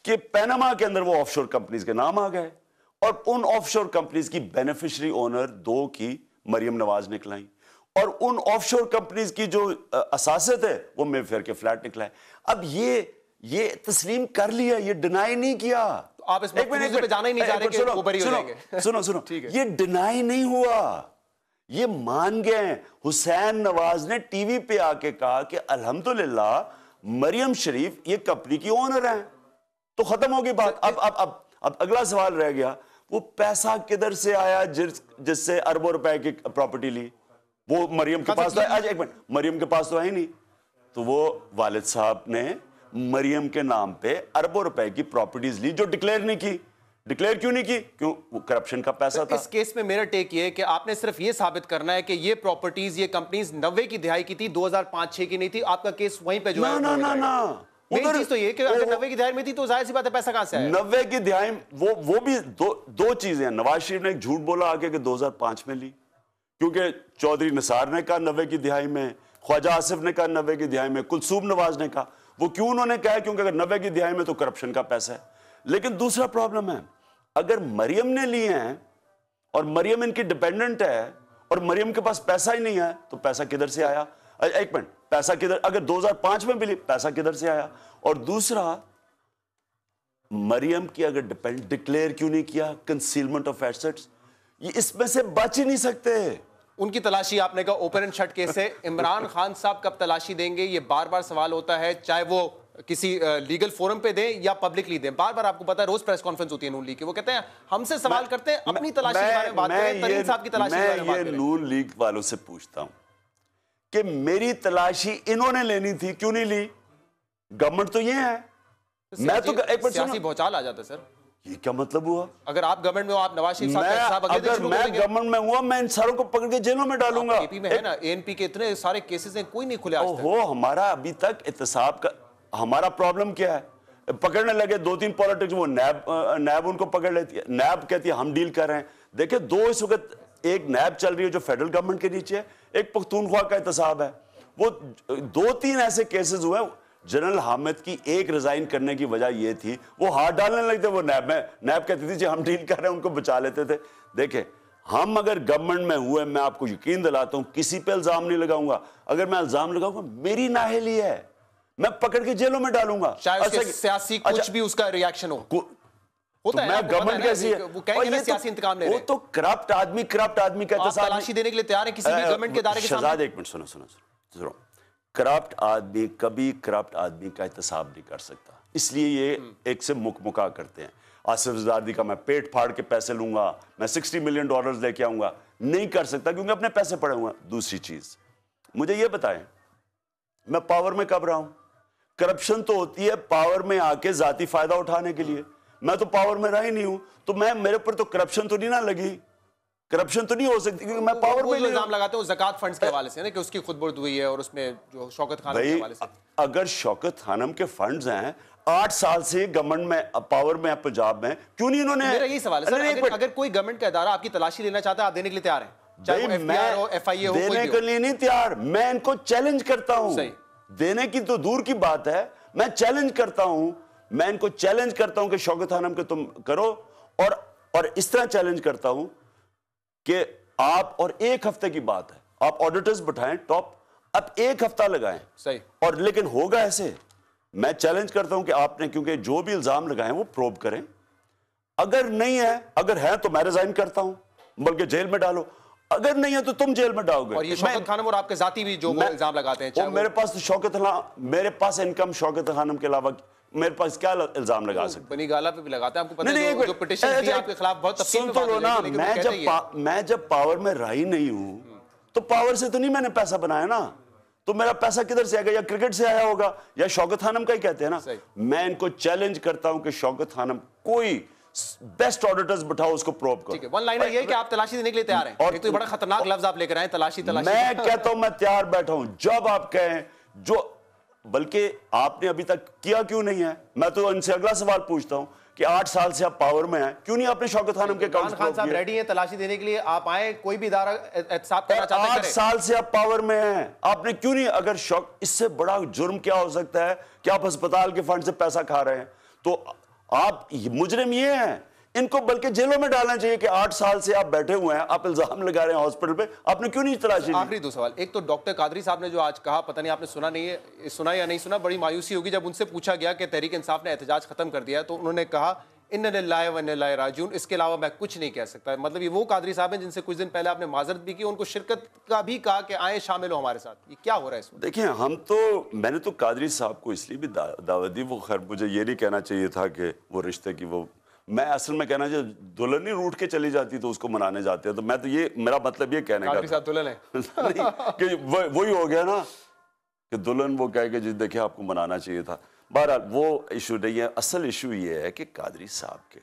कि पैनामा के अंदर वो ऑफशोर कंपनीज के नाम आ गए और उन ऑफशोर कंपनीज की बेनिफिशियरी ओनर 2 की मरियम नवाज निकलाई और उन ऑफशोर कंपनीज की जो असासे थे वो मेफेयर के फ्लैट निकलाए। अब ये तस्लीम कर लिया, ये डिनाई नहीं किया। तो आप इस मफरूजे पे जाना ही नहीं चाह रहे कि वो बरी हो जाएंगे। सुनो, ये डिनाई नहीं हुआ, ये मान गए। हुसैन नवाज ने टीवी पे आके कहा कि अल्हम्दुलिल्लाह मरियम शरीफ ये कंपनी की ओनर हैं, तो खत्म हो गई बात। अब अगला सवाल रह गया, वो पैसा किधर से आया जिससे अरबों रुपए की प्रॉपर्टी ली? वो मरियम के पास तो है। आज एक मिनट, मरियम के पास तो है ही नहीं, तो वो वालिद साहब ने मरियम के नाम पे अरबों रुपए की प्रॉपर्टीज ली जो डिक्लेयर नहीं की। डिक्लेयर क्यों नहीं की? क्यों? वो करप्शन का पैसा था। इस केस में मेरा टेक ये है कि आपने सिर्फ ये साबित करना है कि ये प्रॉपर्टीज, ये कंपनीज 90 की दिहाई की थी, 2005-6 की नहीं थी। आपका केस वहीं पे जो है ना मेन चीज तो ये कि अगर 90 की दिहाई में थी तो जाहिर सी बात है पैसा कहां से आया? 90 की दिहाई वो भी दो चीजें हैं। नवाज शरीफ ने एक झूठ बोला आगे कि 2005 में ली, क्योंकि चौधरी निसार ने कहा 90 की दिहाई में, ख्वाजा आसिफ ने कहा 90 की दिहाई में, कुलसूम नवाज ने कहा। वो क्यों उन्होंने कहा? क्योंकि अगर 90 की दिहाई में तो करप्शन का पैसा है। लेकिन दूसरा प्रॉब्लम है, अगर मरियम ने लिए हैं और मरियम इनकी डिपेंडेंट है और मरियम के पास पैसा ही नहीं है, तो पैसा किधर से आया? एक मिनट, पैसा किधर? अगर 2005 में मिली, पैसा किधर से आया? और दूसरा, मरियम की अगर डिक्लेयर क्यों नहीं किया कंसीलमेंट ऑफ एसेट्स? ये इसमें से बच ही नहीं सकते। उनकी तलाशी आपने कहा ओपन एंड शट केस है। इमरान खान साहब कब तलाशी देंगे, ये बार बार सवाल होता है, चाहे वो किसी लीगल फोरम पे दें या पब्लिकली दें। बार बार आपको पता है रोज प्रेस कॉन्फ्रेंस होती है नून लीग की, वो कहते हैं हमसे सवाल करते हैं, अपनी तलाशी के बारे में बात करें, तरीन साहब की तलाशी के बारे में बात करें। मैं नून लीग वालों से पूछता हूं कि मेरी तलाशी इन्होंने लेनी थी, क्यों नहीं ली? गवर्नमेंट तो ये है, मैं तो एक मिनट, सियासी भौचाल आ जाता है सर। ये क्या मतलब हुआ? अगर आप गवर्नमेंट में हो, आप नवाज शरीफ साहब अगर मैं गवर्नमेंट में हुआ, मैं इन सारों को पकड़ के जेलों में डालूंगा। एपी में है ना, एएनपी के इतने सारे केसेस हैं, कोई नहीं खुले आज तक। ओहो, हमारा अभी तक एहतसाब का, हमारा प्रॉब्लम क्या है? पकड़ने लगे 2-3 पॉलिटिक्स, वो नैब उनको पकड़ लेती है, नैब कहती है हम डील कर रहे हैं। देखिए, दो इस वक्त एक नैब चल रही है जो फेडरल गवर्नमेंट के नीचे है, एक पख्तूनख्वा का एहतसाब है। वो 2-3 ऐसे केसेस हुए। जनरल हामिद की एक रिजाइन करने की वजह यह थी, वो हाथ डालने लगते वो नैब में, नैब कहती थी जी हम डील कर रहे हैं, उनको बचा लेते थे। देखे, हम अगर गवर्नमेंट में हुए, मैं आपको यकीन दिलाता हूं किसी पे इल्जाम नहीं लगाऊंगा। अगर मैं इल्जाम लगाऊंगा, मेरी नाअहली है, मैं पकड़ के जेलों में डालूंगा। चाहे सियासी कुछ भी उसका रिएक्शन हो, होता है। मैं गवर्नमेंट कैसी है, वो कहेंगे ना सियासी इंतकाम ले रहे हैं। वो तो करप्ट आदमी का एहतसाब तलाशी देने के लिए तैयार है किसी भी गवर्नमेंट के इदारे के सामने। शहजाद, एक मिनट सुनो। करप्ट आदमी कभी करप्ट आदमी का एहतसाब नहीं कर सकता, इसलिए ये एक से मुकमुका करते हैं। आसिफ ज़रदारी का मैं पेट फाड़ के पैसे लूंगा, मैं $60 मिलियन लेके आऊंगा, नहीं कर सकता क्योंकि अपने पैसे पड़े हुए हैं। दूसरी चीज, मुझे ये बताएं, मैं पावर में कब रहा हूं? करप्शन तो होती है पावर में आके जाती फायदा उठाने के लिए। मैं तो पावर में रहा ही नहीं हूं, तो मैं, मेरे ऊपर तो करप्शन तो नहीं ना लगी, करप्शन तो नहीं हो सकती क्योंकि मैं पावर में नहीं। इल्जाम लगाते हो ज़कात फंड्स के हवाले से ना, कि उसकी खुदबुर्द हुई है और उसमें जो शौकत खानम के हवाले से। अगर शौकत खानम के फंड्स हैं, 8 साल से गवर्नमेंट में पावर में है पंजाब में, क्यों नहीं इन्होंने? मेरा यही सवाल है सर, अगर कोई गवर्नमेंट का इदारा आपकी तलाशी लेना चाहता है, आप देने के लिए तैयार हैं? चाहे वो FBI हो, FIA हो, देने के लिए नहीं तैयार, मैं इनको चैलेंज करता हूं। देने की तो दूर की बात है, मैं चैलेंज करता हूं, मैं इनको चैलेंज करता हूं कि शौकत खानम के तुम करो, और इस तरह चैलेंज करता हूं कि आप, और 1 हफ्ते की बात है, आप ऑडिटर्स बैठाएं टॉप, अब 1 हफ्ता लगाएं, सही, और लेकिन होगा ऐसे। मैं चैलेंज करता हूं कि आपने, क्योंकि जो भी इल्जाम लगाए वो प्रोब करें, अगर नहीं है, अगर है तो मैं रिजाइन करता हूं, बल्कि जेल में डालो, अगर नहीं है तो तुम जेल में डालोगे। और ये शौकत खानम और आपके जाती भी जो इल्जाम लगाते हैं, मेरे पास तो मेरे पास इनकम शौकत खानम के अलावा मेरे पास क्या इल्जाम लगा सकते? बनी गाला पे भी लगाते हैं, आपको पता है जो पिटीशन थी आपके खिलाफ बहुत तफसील में बात ना, मैं जब पावर में रही नहीं हूं, तो पावर से तो नहीं मैंने पैसा बनाया ना, तो मेरा पैसा किधर से आएगा? या क्रिकेट से आया होगा, या शौकत खानम का ही कहते हैं ना। मैं इनको चैलेंज करता हूं कि शौकत खानम, कोई बेस्ट ऑडिटर्स बिठाओ, उसको प्रोब करो। ठीक है, वन लाइनर ये है कि आप तलाशी देने के लिए तैयार हैं। और एक तो बड़ा खतरनाक लफ्ज आप लेकर आए, तलाशी। मैं कहता हूं मैं तैयार बैठा हूं, जब आप कहें, जो बल्कि आपने अभी तक किया क्यों नहीं है? मैं तो इनसे अगला सवाल पूछता हूं कि 8 साल से आप पावर में हैं, क्यों नहीं आपने शौकत खानम के अकाउंट खान साहब रेडी हैं तलाशी देने के लिए? आप आए, कोई भी इदारा एहतसाब करना चाहता है, 8 साल से आप पावर में हैं, आपने क्यों नहीं? अगर इससे बड़ा जुर्म क्या हो सकता है कि आप अस्पताल के फंड से पैसा खा रहे हैं? तो आप मुजरिम ये हैं, इनको बल्कि जेलों में डालना चाहिए कि 8 साल से आप बैठे हुए हैं, आप इल्जाम लगा रहे हैं हॉस्पिटल पे, आपने क्यों नहीं तलाशी? आखिरी 2 सवाल। एक तो डॉक्टर कादरी साहब ने जो आज कहा, पता नहीं आपने सुना नहीं है, सुना या नहीं सुना, बड़ी मायूसी होगी जब उनसे पूछा गया कि तहरीक इंसाफ ने एहतजाज खत्म कर दिया, तो उन्होंने कहा इन्ना लिल्लाहि व इन्ना इलैहि राजिऊन, इसके अलावा मैं कुछ नहीं कह सकता। मतलब ये वो कादरी साहब हैं जिनसे कुछ दिन पहले आपने माजरत भी की, उनको शिरकत का भी कहा कि आए शामिल हो हमारे साथ। ये क्या हो रहा है इसमें? देखिए, मैंने तो कादरी साहब को इसलिए भी दावत दी, वो खैर मुझे ये नहीं कहना चाहिए था कि वो रिश्ते की, वो मैं असल में कहना चाहिए दुल्हन ही रूठ के चली जाती तो उसको मनाने जाते हैं, तो मैं तो ये, मेरा मतलब ये कहने का साहब दुल्हन है कि वही हो गया ना कि दुल्हन वो कहे कि जी देखिए आपको मनाना चाहिए था। बहरहाल वो इशू नहीं है, असल इशू ये है कि कादरी साहब के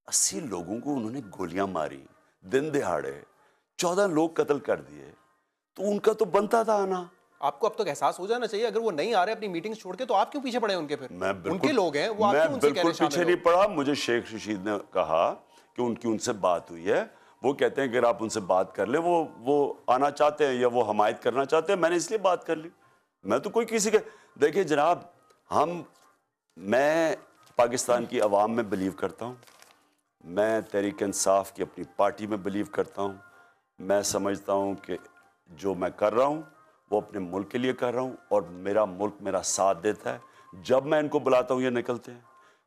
80 लोगों को उन्होंने गोलियां मारी, दिन दिहाड़े 14 लोग कत्ल कर दिए, तो उनका तो बनता था आना। आपको अब तक एहसास हो जाना चाहिए, अगर वो नहीं आ रहे अपनी मीटिंग छोड़ के, तो आप क्यों पीछे पड़े उनके? फिर उनके लोग हैं वो, मैं बिल्कुल पीछे नहीं पड़ा। मुझे शेख रशीद ने कहा कि उनसे बात हुई है, वो कहते हैं कि अगर आप उनसे बात कर ले, वो आना चाहते हैं या वो हमायत करना चाहते हैं, मैंने इसलिए बात कर ली। मैं तो कोई किसी के, देखिए जनाब, मैं पाकिस्तान की आवाम में बिलीव करता हूँ, मैं तहरीक इंसाफ की अपनी पार्टी में बिलीव करता हूँ। मैं समझता हूँ कि जो मैं कर रहा हूँ वो अपने मुल्क के लिए कर रहा हूँ और मेरा मुल्क मेरा साथ देता है। जब मैं इनको बुलाता हूँ ये निकलते हैं,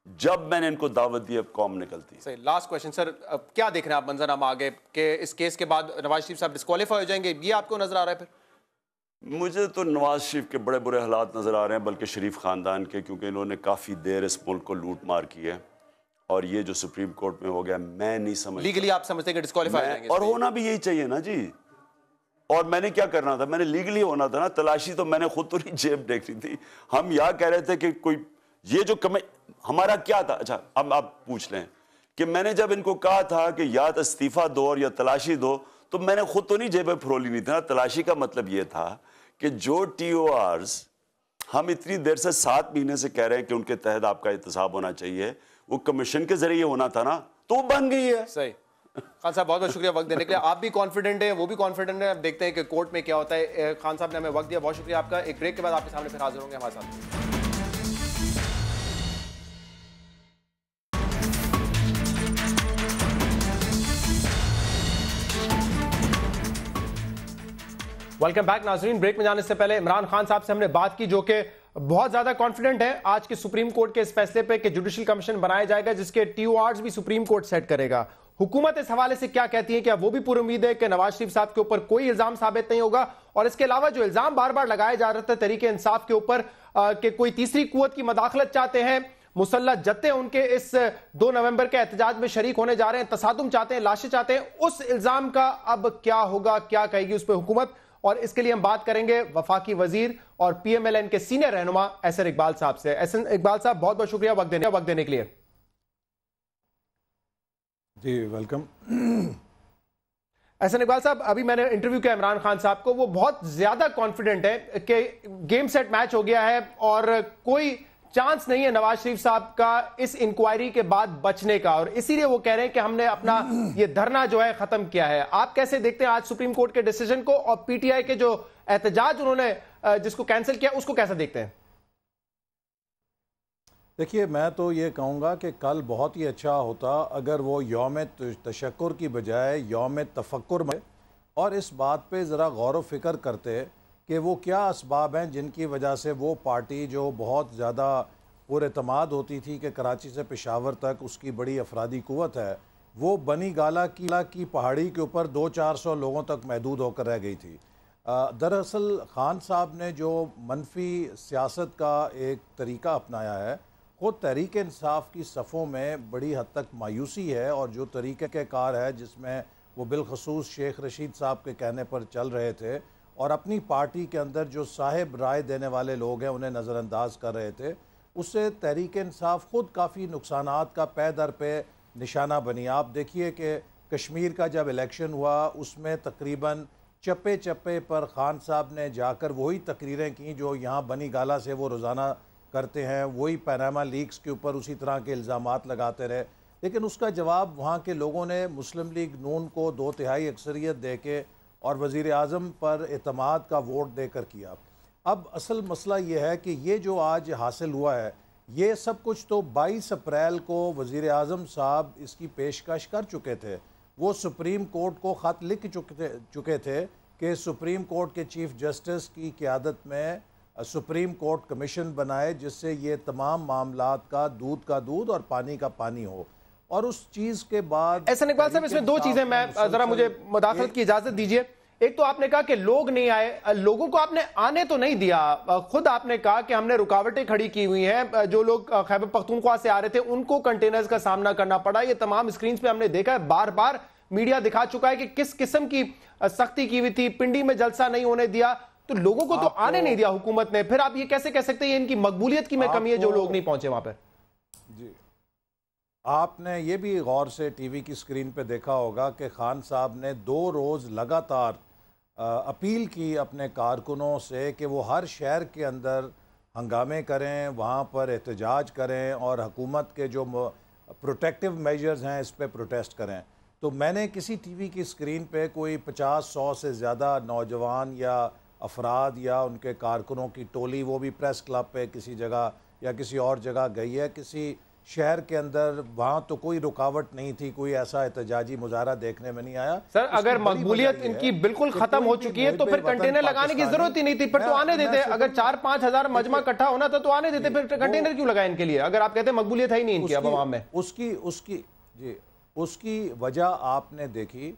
जब मैंने इनको दावत दी अब कौम निकलती है। सही, लास्ट क्वेश्चन सर, अब क्या देख रहे हैं आप मंजरनामा आगे कि इस केस के बाद नवाज शरीफ साहब डिस्क्वालीफाई हो जाएंगे, ये आपको नजर आ रहा है? फिर मुझे तो नवाज शरीफ के बड़े बुरे हालात नज़र आ रहे हैं, बल्कि शरीफ ख़ानदान के, क्योंकि इन्होंने काफ़ी देर इस मुल्क को लूट मार की है और ये जो सुप्रीम कोर्ट में हो गया, मैं नहीं समझ, लीगली आप समझते हैं कि डिस्क्वालीफाई हो जाएंगे? और होना भी यही चाहिए ना जी। और मैंने क्या करना था, मैंने लीगली होना था ना। तलाशी तो मैंने खुद तो नहीं जेब देखनी थी। हम यहाँ कह रहे थे कि कोई ये जो हमारा क्या था। अच्छा, अब आप पूछ लें कि मैंने जब इनको कहा था कि या तो इस्तीफा दो और या तलाशी दो, तो मैंने खुद तो नहीं जेबें फरोली नहीं थी ना। तलाशी का मतलब ये था कि जो TORs हम इतनी देर से 7 महीने से कह रहे हैं कि उनके तहत आपका एहतसाब होना चाहिए, वो कमीशन के जरिए होना था ना, तो वो बन गई है। सही। खान साहब बहुत बहुत शुक्रिया वक्त देने के लिए। आप भी कॉन्फिडेंट हैं, वो भी कॉन्फिडेंट है। अब देखते हैं कि कोर्ट में क्या होता है। खान साहब ने हमें वक्त दिया, बहुत शुक्रिया आपका। एक ब्रेक के बाद आपके सामने फिर हाजिर होंगे हमारे साथ। वेलकम बैक नाजरीन। ब्रेक में जाने से पहले इमरान खान साहब से हमने बात की, जो कि बहुत ज्यादा कॉन्फिडेंट है आज के सुप्रीम कोर्ट के इस फैसले पे कि जुडिशियल कमीशन बनाया जाएगा जिसके TORs भी सुप्रीम कोर्ट सेट करेगा। हुकूमत इस हवाले से क्या कहती है, क्या वो भी पूरी उम्मीद है कि नवाज शरीफ साहब के ऊपर कोई इल्जाम साबित नहीं होगा? और इसके अलावा जो इल्जाम बार बार लगाए जा रहे थे तहरीक इंसाफ के ऊपर कि कोई तीसरी कुव्वत की मदाखलत चाहते हैं, मुसल्लह जत्थे उनके इस 2 नवंबर के एहतजाज में शरीक होने जा रहे हैं, तसादुम चाहते हैं, लाशें चाहते हैं, उस इल्जाम का अब क्या होगा, क्या कहेगी उस पर हुकूमत? और इसके लिए हम बात करेंगे वफाकी वजीर और PMLN के सीनियर रहनुमा एहसन इकबाल साहब से। एहसन इकबाल साहब, बहुत बहुत शुक्रिया वक्त देने के लिए। जी वेलकम। एहसन इकबाल साहब, अभी मैंने इंटरव्यू किया इमरान खान साहब को, वो बहुत ज्यादा कॉन्फिडेंट है कि गेम सेट मैच हो गया है और कोई चांस नहीं है नवाज शरीफ साहब का इस इंक्वायरी के बाद बचने का, और इसीलिए वो कह रहे हैं कि हमने अपना ये धरना जो है खत्म किया है। आप कैसे देखते हैं आज सुप्रीम कोर्ट के डिसीजन को, और PTI के जो एहतजाज उन्होंने जिसको कैंसिल किया उसको कैसे देखते हैं? देखिए, मैं तो ये कहूँगा कि कल बहुत ही अच्छा होता अगर वो यौम तशक्कुर की बजाय यौम तफक्कुर में, और इस बात पे ज़रा गौर व फिक्र करते कि वो क्या असबाब हैं जिनकी वजह से वो पार्टी जो बहुत ज़्यादा पुरएतमाद होती थी कि कराची से पेशावर तक उसकी बड़ी अफरादी कुव्वत है, वो बनी गाला की पहाड़ी के ऊपर 200-400 लोगों तक महदूद होकर रह गई थी। दरअसल खान साहब ने जो मनफी सियासत का एक तरीका अपनाया है, ख़ुद तहरीक इंसाफ की सफ़ों में बड़ी हद तक मायूसी है, और जो तरीक़ेकार है जिसमें वो बिलखसूस शेख रशीद साहब के कहने पर चल रहे थे और अपनी पार्टी के अंदर जो साहिब राय देने वाले लोग हैं उन्हें नज़रअंदाज कर रहे थे, उससे तहरीक इंसाफ ख़ुद काफ़ी नुकसानात का पै दर पे निशाना बनी। आप देखिए कि कश्मीर का जब इलेक्शन हुआ उसमें तकरीबन चप्पे चप्पे पर खान साहब ने जाकर वही तकरीरें की जो यहाँ बनी गाला से वो रोज़ाना करते हैं, वही पैनामा लीक्स के ऊपर उसी तरह के इल्ज़ामात लगाते रहे, लेकिन उसका जवाब वहाँ के लोगों ने मुस्लिम लीग नून को 2/3 अक्सरियत दे के और वज़ीर आज़म पर एतमाद का वोट देकर किया। अब असल मसला ये है कि ये जो आज हासिल हुआ है, ये सब कुछ तो 22 अप्रैल को वज़ीर आज़म साहब इसकी पेशकश कर चुके थे। वो सुप्रीम कोर्ट को ख़त लिख चुके थे कि सुप्रीम कोर्ट के चीफ़ जस्टिस की क़यादत में सुप्रीम कोर्ट कमीशन बनाए जिससे ये तमाम मामलात का दूध और पानी का पानी हो। और उस चीज़ के बाद एहसन इकबाल साहब, इसमें 2 चीज़ें, मैं ज़रा मुझे मुदाखलत की इजाज़त दीजिए। एक तो आपने कहा कि लोग नहीं आए, लोगों को आपने आने तो नहीं दिया, खुद आपने कहा कि हमने रुकावटें खड़ी की हुई हैं, जो लोग खैबर पख्तूनख्वा से आ रहे थे उनको कंटेनर्स का सामना करना पड़ा। ये तमाम स्क्रीन पे हमने देखा है, बार बार मीडिया दिखा चुका है कि किस किस्म की सख्ती की हुई थी। पिंडी में जलसा नहीं होने दिया, तो लोगों को तो आने नहीं दिया हुकूमत ने। फिर आप ये कैसे कह सकते हैं इनकी मकबूलियत की में कमी है जो लोग नहीं पहुंचे वहां पर? जी, आपने ये भी गौर से टीवी की स्क्रीन पे देखा होगा कि खान साहब ने 2 रोज़ लगातार अपील की अपने कारकुनों से कि वो हर शहर के अंदर हंगामे करें, वहाँ पर एहतजाज करें और हुकूमत के जो प्रोटेक्टिव मेजर्स हैं इस पर प्रोटेस्ट करें। तो मैंने किसी टीवी की स्क्रीन पे कोई 50-100 से ज़्यादा नौजवान या अफराद या उनके कारकुनों की टोली, वो भी प्रेस क्लब पे किसी जगह या किसी और जगह गई है, किसी शहर के अंदर, वहाँ तो कोई रुकावट नहीं थी, कोई ऐसा एहतजाजी मुजाहरा देखने में नहीं आया। सर अगर मकबूलियत इनकी बिल्कुल खत्म हो चुकी है तो फिर कंटेनर लगाने की जरूरत ही नहीं थी, फिर तो आने देते। अगर 4-5 हजार मजमा इकट्ठा होना था तो आने देते, फिर कंटेनर क्यों लगाए इनके लिए? अगर आप कहते हैं मकबूलियत है ही नहीं इनकी अब अवाम में। उसकी वजह आपने देखी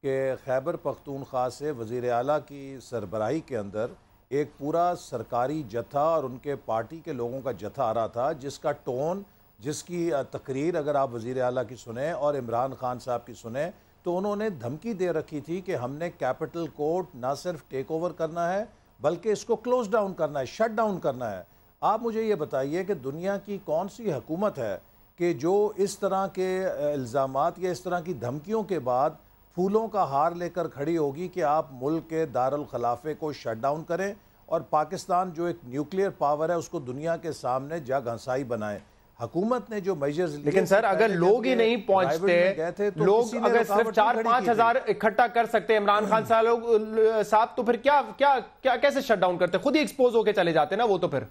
कि खैबर पख्तूनख्वा से वज़ीर आला की सरबराही के अंदर एक पूरा सरकारी जत्था और उनके पार्टी के लोगों का जत्था आ रहा था, जिसका टोन, जिसकी तकरीर अगर आप वज़ीर आला की सुने और इमरान खान साहब की सुने तो उन्होंने धमकी दे रखी थी कि हमने कैपिटल कोर्ट ना सिर्फ टेक ओवर करना है बल्कि इसको क्लोज डाउन करना है, शट डाउन करना है। आप मुझे ये बताइए कि दुनिया की कौन सी हुकूमत है कि जो इस तरह के इल्ज़ामात या इस तरह की धमकियों के बाद फूलों का हार लेकर खड़ी होगी कि आप मुल्क के दारुल खिलाफे को शट डाउन करें और पाकिस्तान जो एक न्यूक्लियर पावर है उसको दुनिया के सामने जग हंसाई बनाए। हुकूमत ने जो मेजर्स, लेकिन सर अगर लोग ही नहीं पहुंचते, तो लोग अगर सिर्फ 4-5 हजार इकट्ठा कर सकते इमरान खान साहब तो फिर क्या कैसे शट डाउन करते? खुद ही एक्सपोज होके चले जाते ना वो। तो फिर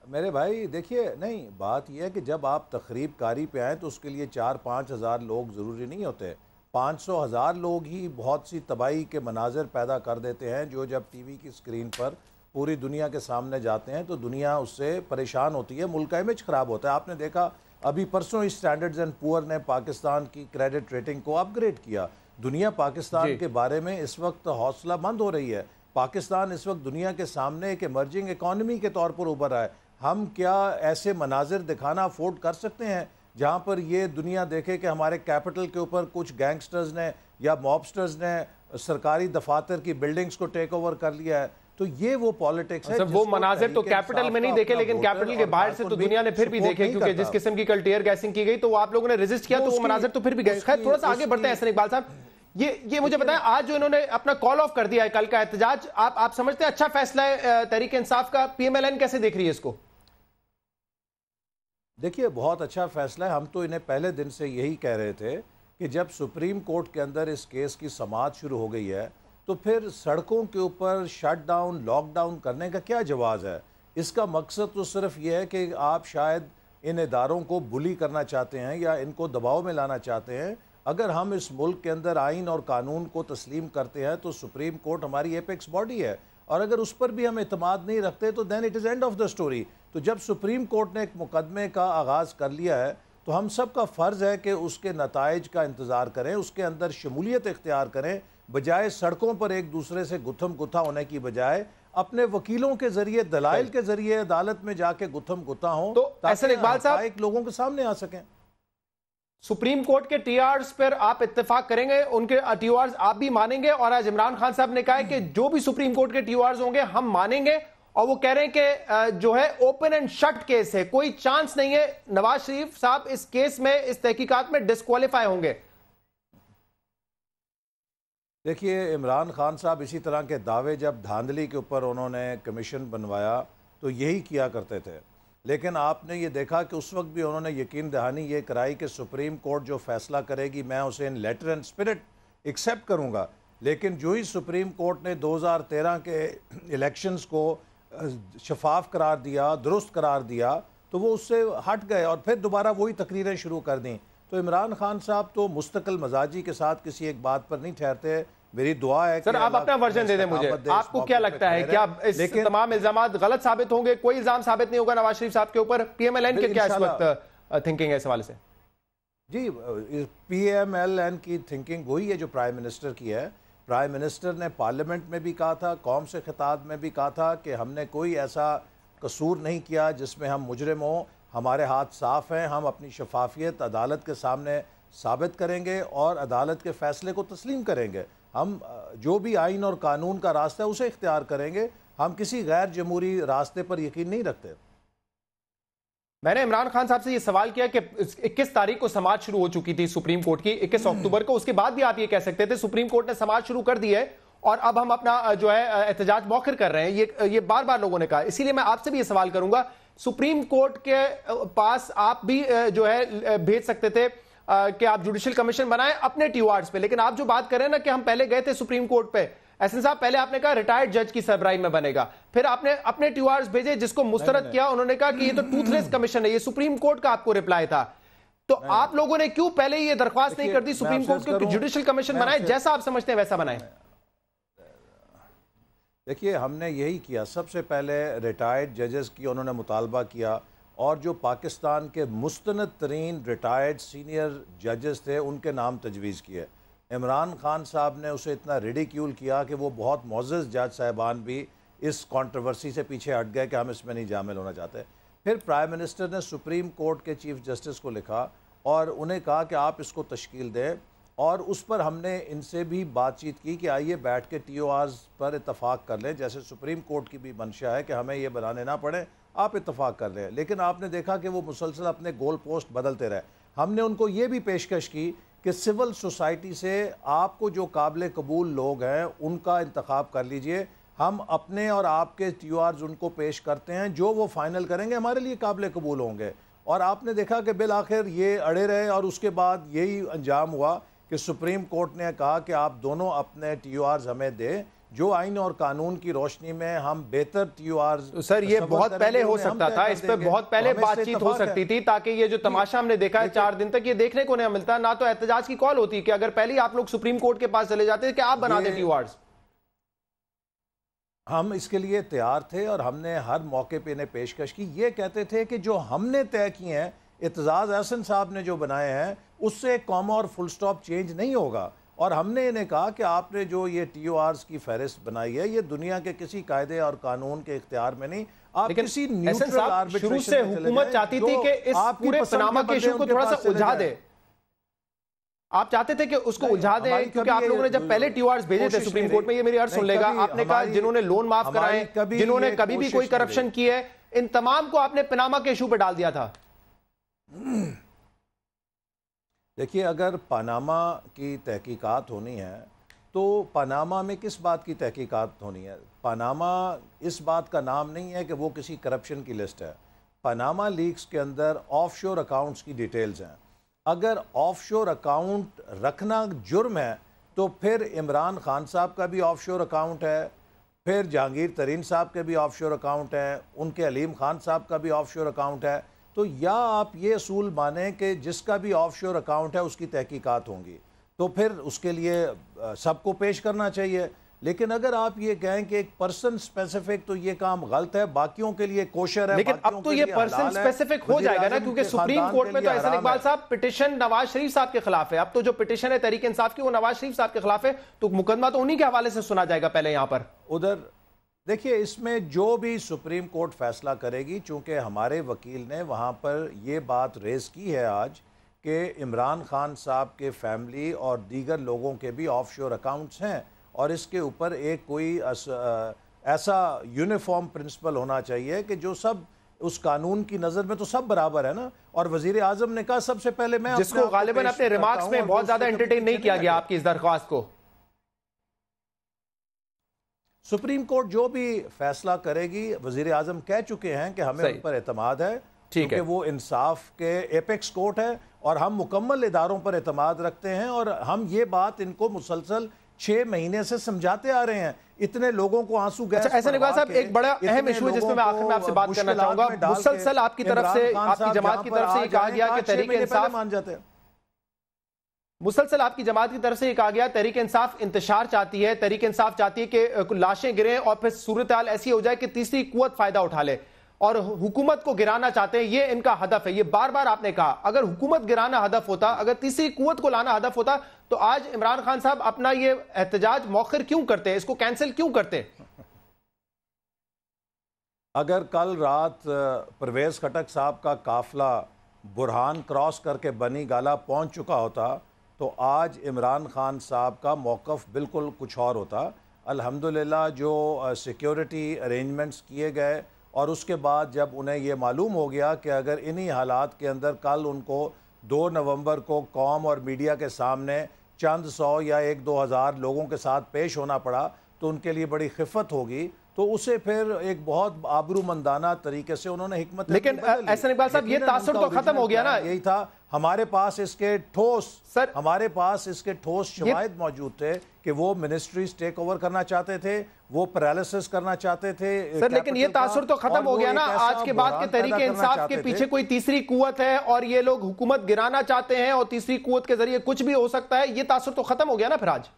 मेरे भाई देखिए, नहीं, बात यह है कि जब आप तकरीब कारी पे आए तो उसके लिए 4-5 हज़ार लोग ज़रूरी नहीं होते, 500,000 लोग ही बहुत सी तबाही के मनाजिर पैदा कर देते हैं, जो जब टीवी की स्क्रीन पर पूरी दुनिया के सामने जाते हैं तो दुनिया उससे परेशान होती है, मुल्क का इमेज ख़राब होता है। आपने देखा अभी परसों ही स्टैंडर्ड्स एंड पुअर ने पाकिस्तान की क्रेडिट रेटिंग को अपग्रेड किया। दुनिया पाकिस्तान के बारे में इस वक्त हौसला मंद हो रही है। पाकिस्तान इस वक्त दुनिया के सामने एक इमर्जिंग इकॉनमी के तौर पर उभर रहा है। हम क्या ऐसे मनाजिर दिखाना अफोर्ड कर सकते हैं जहाँ पर ये दुनिया देखे कि हमारे कैपिटल के ऊपर कुछ गैंगस्टर्स ने या मॉबस्टर्स ने सरकारी दफातर की बिल्डिंग्स को टेक ओवर कर लिया है? तो ये वो पॉलिटिक्स है। वो मनाजिर तो कैपिटल में नहीं देखे, लेकिन कैपिटल के बाहर से तो दुनिया ने फिर भी देखे, क्योंकि जिस किस्म की कल टीयर गैसिंग की गई तो आप लोगों ने रेजिस्ट किया, तो वो मनाजिर तो फिर भी गए। खैर थोड़ा सा आगे बढ़ते हैं एहसन इकबाल साहब, ये मुझे बताएं, आज जो इन्होंने अपना कॉल ऑफ कर दिया है कल का एहतजाज, आप समझते हैं अच्छा फैसला है तहरीक इंसाफ का? पीएमएलएन कैसे देख रही है इसको? देखिए बहुत अच्छा फैसला है। हम तो इन्हें पहले दिन से यही कह रहे थे कि जब सुप्रीम कोर्ट के अंदर इस केस की समाअत शुरू हो गई है तो फिर सड़कों के ऊपर शट डाउन, लॉकडाउन करने का क्या जवाज़ है? इसका मकसद तो सिर्फ ये है कि आप शायद इन इदारों को बुली करना चाहते हैं या इनको दबाव में लाना चाहते हैं। अगर हम इस मुल्क के अंदर आइन और कानून को तस्लीम करते हैं तो सुप्रीम कोर्ट हमारी एपेक्स बॉडी है, और अगर उस पर भी हम एतमाद नहीं रखते तो then it is end of the story. तो जब सुप्रीम कोर्ट ने एक मुकदमे का आगाज़ कर लिया है तो हम सब का फ़र्ज़ है कि उसके नताइज का इंतज़ार करें, उसके अंदर शमूलियत इख्तियार करें, बजाय सड़कों पर एक दूसरे से गुत्थम गुत्था होने की बजाय अपने वकीलों के जरिए, दलाइल के जरिए अदालत में जाके गुत्थम गुत्था हों, तो एहसन इकबाल साहब लोगों के सामने आ सकें। सुप्रीम कोर्ट के टीआरस पर आप इत्तेफाक करेंगे, उनके टीआरस आप भी मानेंगे? और आज इमरान खान साहब ने कहा है कि जो भी सुप्रीम कोर्ट के टीआरस होंगे हम मानेंगे, और वो कह रहे हैं कि जो है ओपन एंड शट केस है, कोई चांस नहीं है नवाज शरीफ साहब इस केस में, इस तहकीकात में डिस्क्वालीफाई होंगे। देखिए इमरान खान साहब इसी तरह के दावे जब धांधली के ऊपर उन्होंने कमीशन बनवाया तो यही किया करते थे, लेकिन आपने ये देखा कि उस वक्त भी उन्होंने यकीन दहानी ये कराई कि सुप्रीम कोर्ट जो फैसला करेगी मैं उसे इन लेटर एंड स्पिरिट एक्सेप्ट करूँगा। लेकिन जो ही सुप्रीम कोर्ट ने 2013 के इलेक्शंस को शफाफ करार दिया, दुरुस्त करार दिया, तो वो उससे हट गए और फिर दोबारा वही तकरीरें शुरू कर दी। तो इमरान खान साहब तो मुस्तकिल मजाजी के साथ किसी एक बात पर नहीं ठहरते। मेरी दुआ है सर आप अपना वर्जन दे दें मुझे, आपको क्या लगता है क्या इस तमाम इल्जामात गलत साबित होंगे? कोई इल्जाम साबित नहीं होगा नवाज शरीफ साहब के ऊपर? पीएमएलएन के क्या इस वक्त थिंकिंग है इस हवाले से? जी पीएमएलएन की थिंकिंग वही है जो प्राइम मिनिस्टर की है। प्राइम मिनिस्टर ने पार्लियामेंट में भी कहा था, कौम से खिताब में भी कहा था कि हमने कोई ऐसा कसूर नहीं किया जिसमें हम मुजरिम हों, हमारे हाथ साफ हैं, हम अपनी शफाफियत अदालत के सामने साबित करेंगे और अदालत के फैसले को तस्लीम करेंगे। हम जो भी आइन और कानून का रास्ता है उसे इख्तियार करेंगे, हम किसी गैर जमहूरी रास्ते पर यकीन नहीं रखते। मैंने इमरान खान साहब से ये सवाल किया कि 21 तारीख को समाअत शुरू हो चुकी थी सुप्रीम कोर्ट की, 21 अक्टूबर को, उसके बाद भी आप ये कह सकते थे सुप्रीम कोर्ट ने समाअत शुरू कर दी है और अब हम अपना जो है एहतजाज मौखर कर रहे हैं। ये बार बार लोगों ने कहा, इसीलिए मैं आपसे भी ये सवाल करूंगा, सुप्रीम कोर्ट के पास आप भी जो है भेज सकते थे कि आप जुडिशियल कमीशन बनाएं अपने टीओआर्स पे। लेकिन आप जो बात कर रहे हैं ना कि हम पहले गए थे सुप्रीम कोर्ट पे, एहसन साहब पहले आपने कहा रिटायर्ड जज की सरबराही में बनेगा, फिर आपने अपने टीओआर्स भेजे जिसको मुस्तरद किया, उन्होंने कहा कि ये तो टूथलेस कमीशन है, ये सुप्रीम कोर्ट का आपको रिप्लाई था। तो आप लोगों ने क्यों पहले ये दरख्वास्त नहीं कर दी सुप्रीम कोर्ट को कि जुडिशियल कमीशन बनाए, जैसा आप समझते हैं वैसा बनाए? देखिए, हमने यही किया, सबसे पहले रिटायर्ड जजेस की उन्होंने मुतालबा किया और जो पाकिस्तान के मुस्तनद तरीन रिटायर्ड सीनियर जजेस थे उनके नाम तजवीज़ किए। इमरान खान साहब ने उसे इतना रिडिक्यूल किया कि वो बहुत मोअज़्ज़ज़ जज साहिबान भी इस कंट्रोवर्सी से पीछे हट गए कि हम इसमें नहीं शामिल होना चाहते। फिर प्राइम मिनिस्टर ने सुप्रीम कोर्ट के चीफ जस्टिस को लिखा और उन्हें कहा कि आप इसको तश्कील दें, और उस पर हमने इनसे भी बातचीत की कि आइए बैठ के टीओआर्स पर इत्तफाक कर लें, जैसे सुप्रीम कोर्ट की भी मंशा है कि हमें ये बनाने ना पड़े, आप इत्तफाक कर लें। लेकिन आपने देखा कि वो मुसलसल अपने गोल पोस्ट बदलते रहे। हमने उनको ये भी पेशकश की कि सिविल सोसाइटी से आपको जो काबिल कबूल लोग हैं उनका इंतखाब कर लीजिए, हम अपने और आपके टीओआर्स उनको पेश करते हैं, जो वो फाइनल करेंगे हमारे लिए काबिल कबूल होंगे। और आपने देखा कि बिल आखिर ये अड़े रहे और उसके बाद यही अंजाम हुआ कि सुप्रीम कोर्ट ने कहा कि आप दोनों अपने टीओआर्स हमें दें, जो आइन और कानून की रोशनी में हम बेहतर टीओआर्स। तो सर ये बहुत पहले हो सकता था, इस पे बहुत पहले बातचीत हो सकती थी, ताकि ये जो तमाशा हमने देखा है 4 दिन तक, ये देखने को नहीं मिलता। ना तो एहतजाज की कॉल होती कि अगर पहले ही आप लोग सुप्रीम कोर्ट के पास चले जाते कि आप बना दें टीओआर्स। हम इसके लिए तैयार थे और हमने हर मौके पे इन्हें पेशकश की। ये कहते थे कि जो हमने तय किए हैं, एतजाज़ एहसन साहब ने जो बनाए हैं, उससे कॉमा और फुल स्टॉप चेंज नहीं होगा। और हमने इन्हें कहा कि आपने जो ये टीओआर्स की फहरिस्त बनाई है, ये दुनिया के किसी कायदे और कानून के इख्तियार में नहीं, आप किसी न्यूट्रल आर्बिट्रेशन शुरू से हुकूमत चाहती थी कि इस पूरे पनामा के इशू को थोड़ा सा उलझा दे। आप चाहते थे कि उसको उलझा दें, क्योंकि आप लोगों ने जब पहले टीओआर्स भेजे थे सुप्रीम कोर्ट में, ये मेरी अर्ज सुन लेगा, आपने कहा जिन्होंने लोन माफ कराए, जिन्होंने कभी भी कोई करप्शन की है, इन तमाम को आपने पनामा के इशू पे डाल दिया था। देखिए, अगर पनामा की तहकीकात होनी है तो पनामा में किस बात की तहकीकात होनी है? पनामा इस बात का नाम नहीं है कि वो किसी करप्शन की लिस्ट है। पनामा लीक्स के अंदर ऑफशोर अकाउंट्स की डिटेल्स हैं। अगर ऑफशोर अकाउंट रखना जुर्म है तो फिर इमरान खान साहब का भी ऑफशोर अकाउंट है, फिर जहांगीर तरीन साहब के भी ऑफशोर अकाउंट हैं, उनके अलीम खान साहब का भी ऑफशोर अकाउंट है। तो या आप ये असूल मानें कि जिसका भी ऑफशोर अकाउंट है उसकी तहकीकात होंगी, तो फिर उसके लिए सबको पेश करना चाहिए। लेकिन अगर आप ये कहें कि एक पर्सन स्पेसिफिक, तो ये काम गलत है, बाकियों के लिए कोशर है। लेकिन अब तो ये पर्सन स्पेसिफिक हो जाएगा ना, क्योंकि सुप्रीम कोर्ट में तो एहसन इकबाल साहब पिटिशन नवाज शरीफ साहब के खिलाफ है। अब तो जो पिटिशन है तहरीक इंसाफ की, वो नवाज शरीफ साहब के खिलाफ है, तो मुकदमा तो उन्हीं के हवाले से सुना जाएगा पहले यहां पर। उधर देखिए, इसमें जो भी सुप्रीम कोर्ट फैसला करेगी, चूंकि हमारे वकील ने वहां पर ये बात रेज की है आज कि इमरान खान साहब के फैमिली और दीगर लोगों के भी ऑफशोर अकाउंट्स हैं, और इसके ऊपर एक कोई ऐसा यूनिफॉर्म प्रिंसिपल होना चाहिए कि जो सब उस कानून की नजर में तो सब बराबर है ना। और वजीर आजम ने कहा सबसे पहले मैं, जिसको गालिबन अपने रिमार्क्स में बहुत ज्यादा एंटरटेन नहीं किया गया आपकी इस दरख्वास्त को। सुप्रीम कोर्ट जो भी फैसला करेगी, वजीर आजम कह चुके हैं कि हमें उन पर एतमाद है, क्योंकि वो इंसाफ के एपेक्स कोर्ट है और हम मुकम्मल इदारों पर एतमाद रखते हैं। और हम ये बात इनको मुसलसल 6 महीने से समझाते आ रहे हैं। इतने लोगों को आंसू गैस। अच्छा, ऐसा निवास साहब, एक बड़ा अहम इशू है जिसमें मैं आखिर में आपसे बात करना चाहूंगा। मुसलसल आपकी तरफ से, आपकी जमात की तरफ से कहा गया कि तहरीक इंसाफ मान जाते हैं, मुसलसल आपकी जमात की तरफ से कहा गया तहरीक इंसाफ इंतशार चाहती है, तहरीक इंसाफ चाहती है कि लाशें गिरें और फिर सूरत हाल ऐसी हो जाए कि तीसरी कुव्वत फायदा उठा ले, और हुकूमत को गिराना चाहते हैं, ये इनका हदफ है। ये बार बार आपने कहा, अगर हुकूमत गिराना हदफ होता, अगर तीसरी कुव्वत को लाना हदफ होता, तो आज इमरान खान साहब अपना ये एहतजाज मौखिर क्यों करते, इसको कैंसिल क्यों करते? अगर कल रात परवेज खटक साहब का काफिला बुरहान क्रॉस करके बनी गाला पहुंच चुका होता, तो आज इमरान खान साहब का मौक़िफ़ बिल्कुल कुछ और होता। अल्हम्दुलिल्लाह जो सिक्योरिटी अरेंजमेंट्स किए गए, और उसके बाद जब उन्हें ये मालूम हो गया कि अगर इन्हीं हालात के अंदर कल उनको 2 नवंबर को कौम और मीडिया के सामने चंद 100 या 1-2 हज़ार लोगों के साथ पेश होना पड़ा, तो उनके लिए बड़ी खिफ़त होगी। तो उसे फिर एक बहुत आबरूमंदाना तरीके से उन्होंने हिकमत। लेकिन एहसन इकबाल साहब, ये तासुर तो खत्म हो गया ना। यही था, हमारे पास इसके ठोस सर, हमारे पास इसके ठोस शवाहिद मौजूद थे कि वो मिनिस्ट्रीज टेक ओवर करना चाहते थे, वो पैरालिसिस करना चाहते थे सर। लेकिन ये तासुर तो खत्म हो गया ना आज के बाद के तहरीके इंसाफ के पीछे कोई तीसरी कुव्वत है और ये लोग हुकूमत गिराना चाहते हैं और तीसरी कुव्वत के जरिए कुछ भी हो सकता है, ये तासुर तो खत्म हो गया ना फिर आज।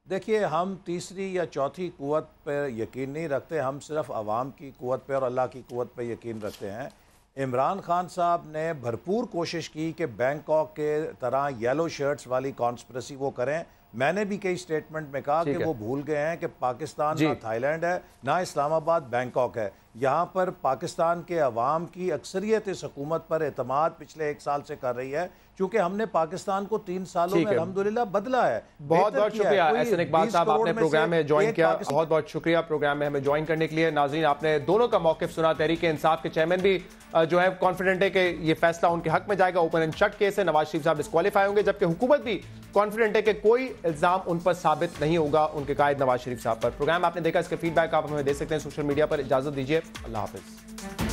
देखिए, हम तीसरी या चौथी कुव्वत पर यकीन नहीं रखते, हम सिर्फ अवाम की कुव्वत पे और अल्लाह की कुव्वत पे यकीन रखते हैं। इमरान खान साहब ने भरपूर कोशिश की कि बैंकॉक के तरह येलो शर्ट्स वाली कॉन्स्पिरेसी वो करें। मैंने भी कई स्टेटमेंट में कहा कि वो भूल गए हैं कि पाकिस्तान ना थाईलैंड है ना इस्लामाबाद बैंकॉक है। यहाँ पर पाकिस्तान के अवाम की अक्सरियत इस हुकूमत पर एतमाद पिछले 1 साल से कर रही है, क्योंकि हमने पाकिस्तान को 3 सालों में अल्हम्दुलिल्लाह बदला है। बहुत बहुत शुक्रिया एहसन इकबाल साहब, आपने प्रोग्राम में ज्वाइन किया। बहुत बहुत शुक्रिया प्रोग्राम में हमें ज्वाइन करने के लिए। नाज़रीन, आपने दोनों का मौक़िफ़ सुना। तहरीक इंसाफ के चेयरमैन भी जो है कॉन्फिडेंट है कि ये फैसला उनके हक में जाएगा, ओपन एंड शट केस है, नवाज शरीफ साहब डिस्क्वालीफाई होंगे, जबकि हुकूमत भी कॉन्फिडेंट है कि कोई इल्जाम उन पर साबित नहीं होगा उनके कायद नवाज शरीफ साहब पर। प्रोग्राम आपने देखा, इसके फीडबैक आप हमें दे सकते हैं सोशल मीडिया पर। इजाजत दीजिए, अल्लाह हाफिज।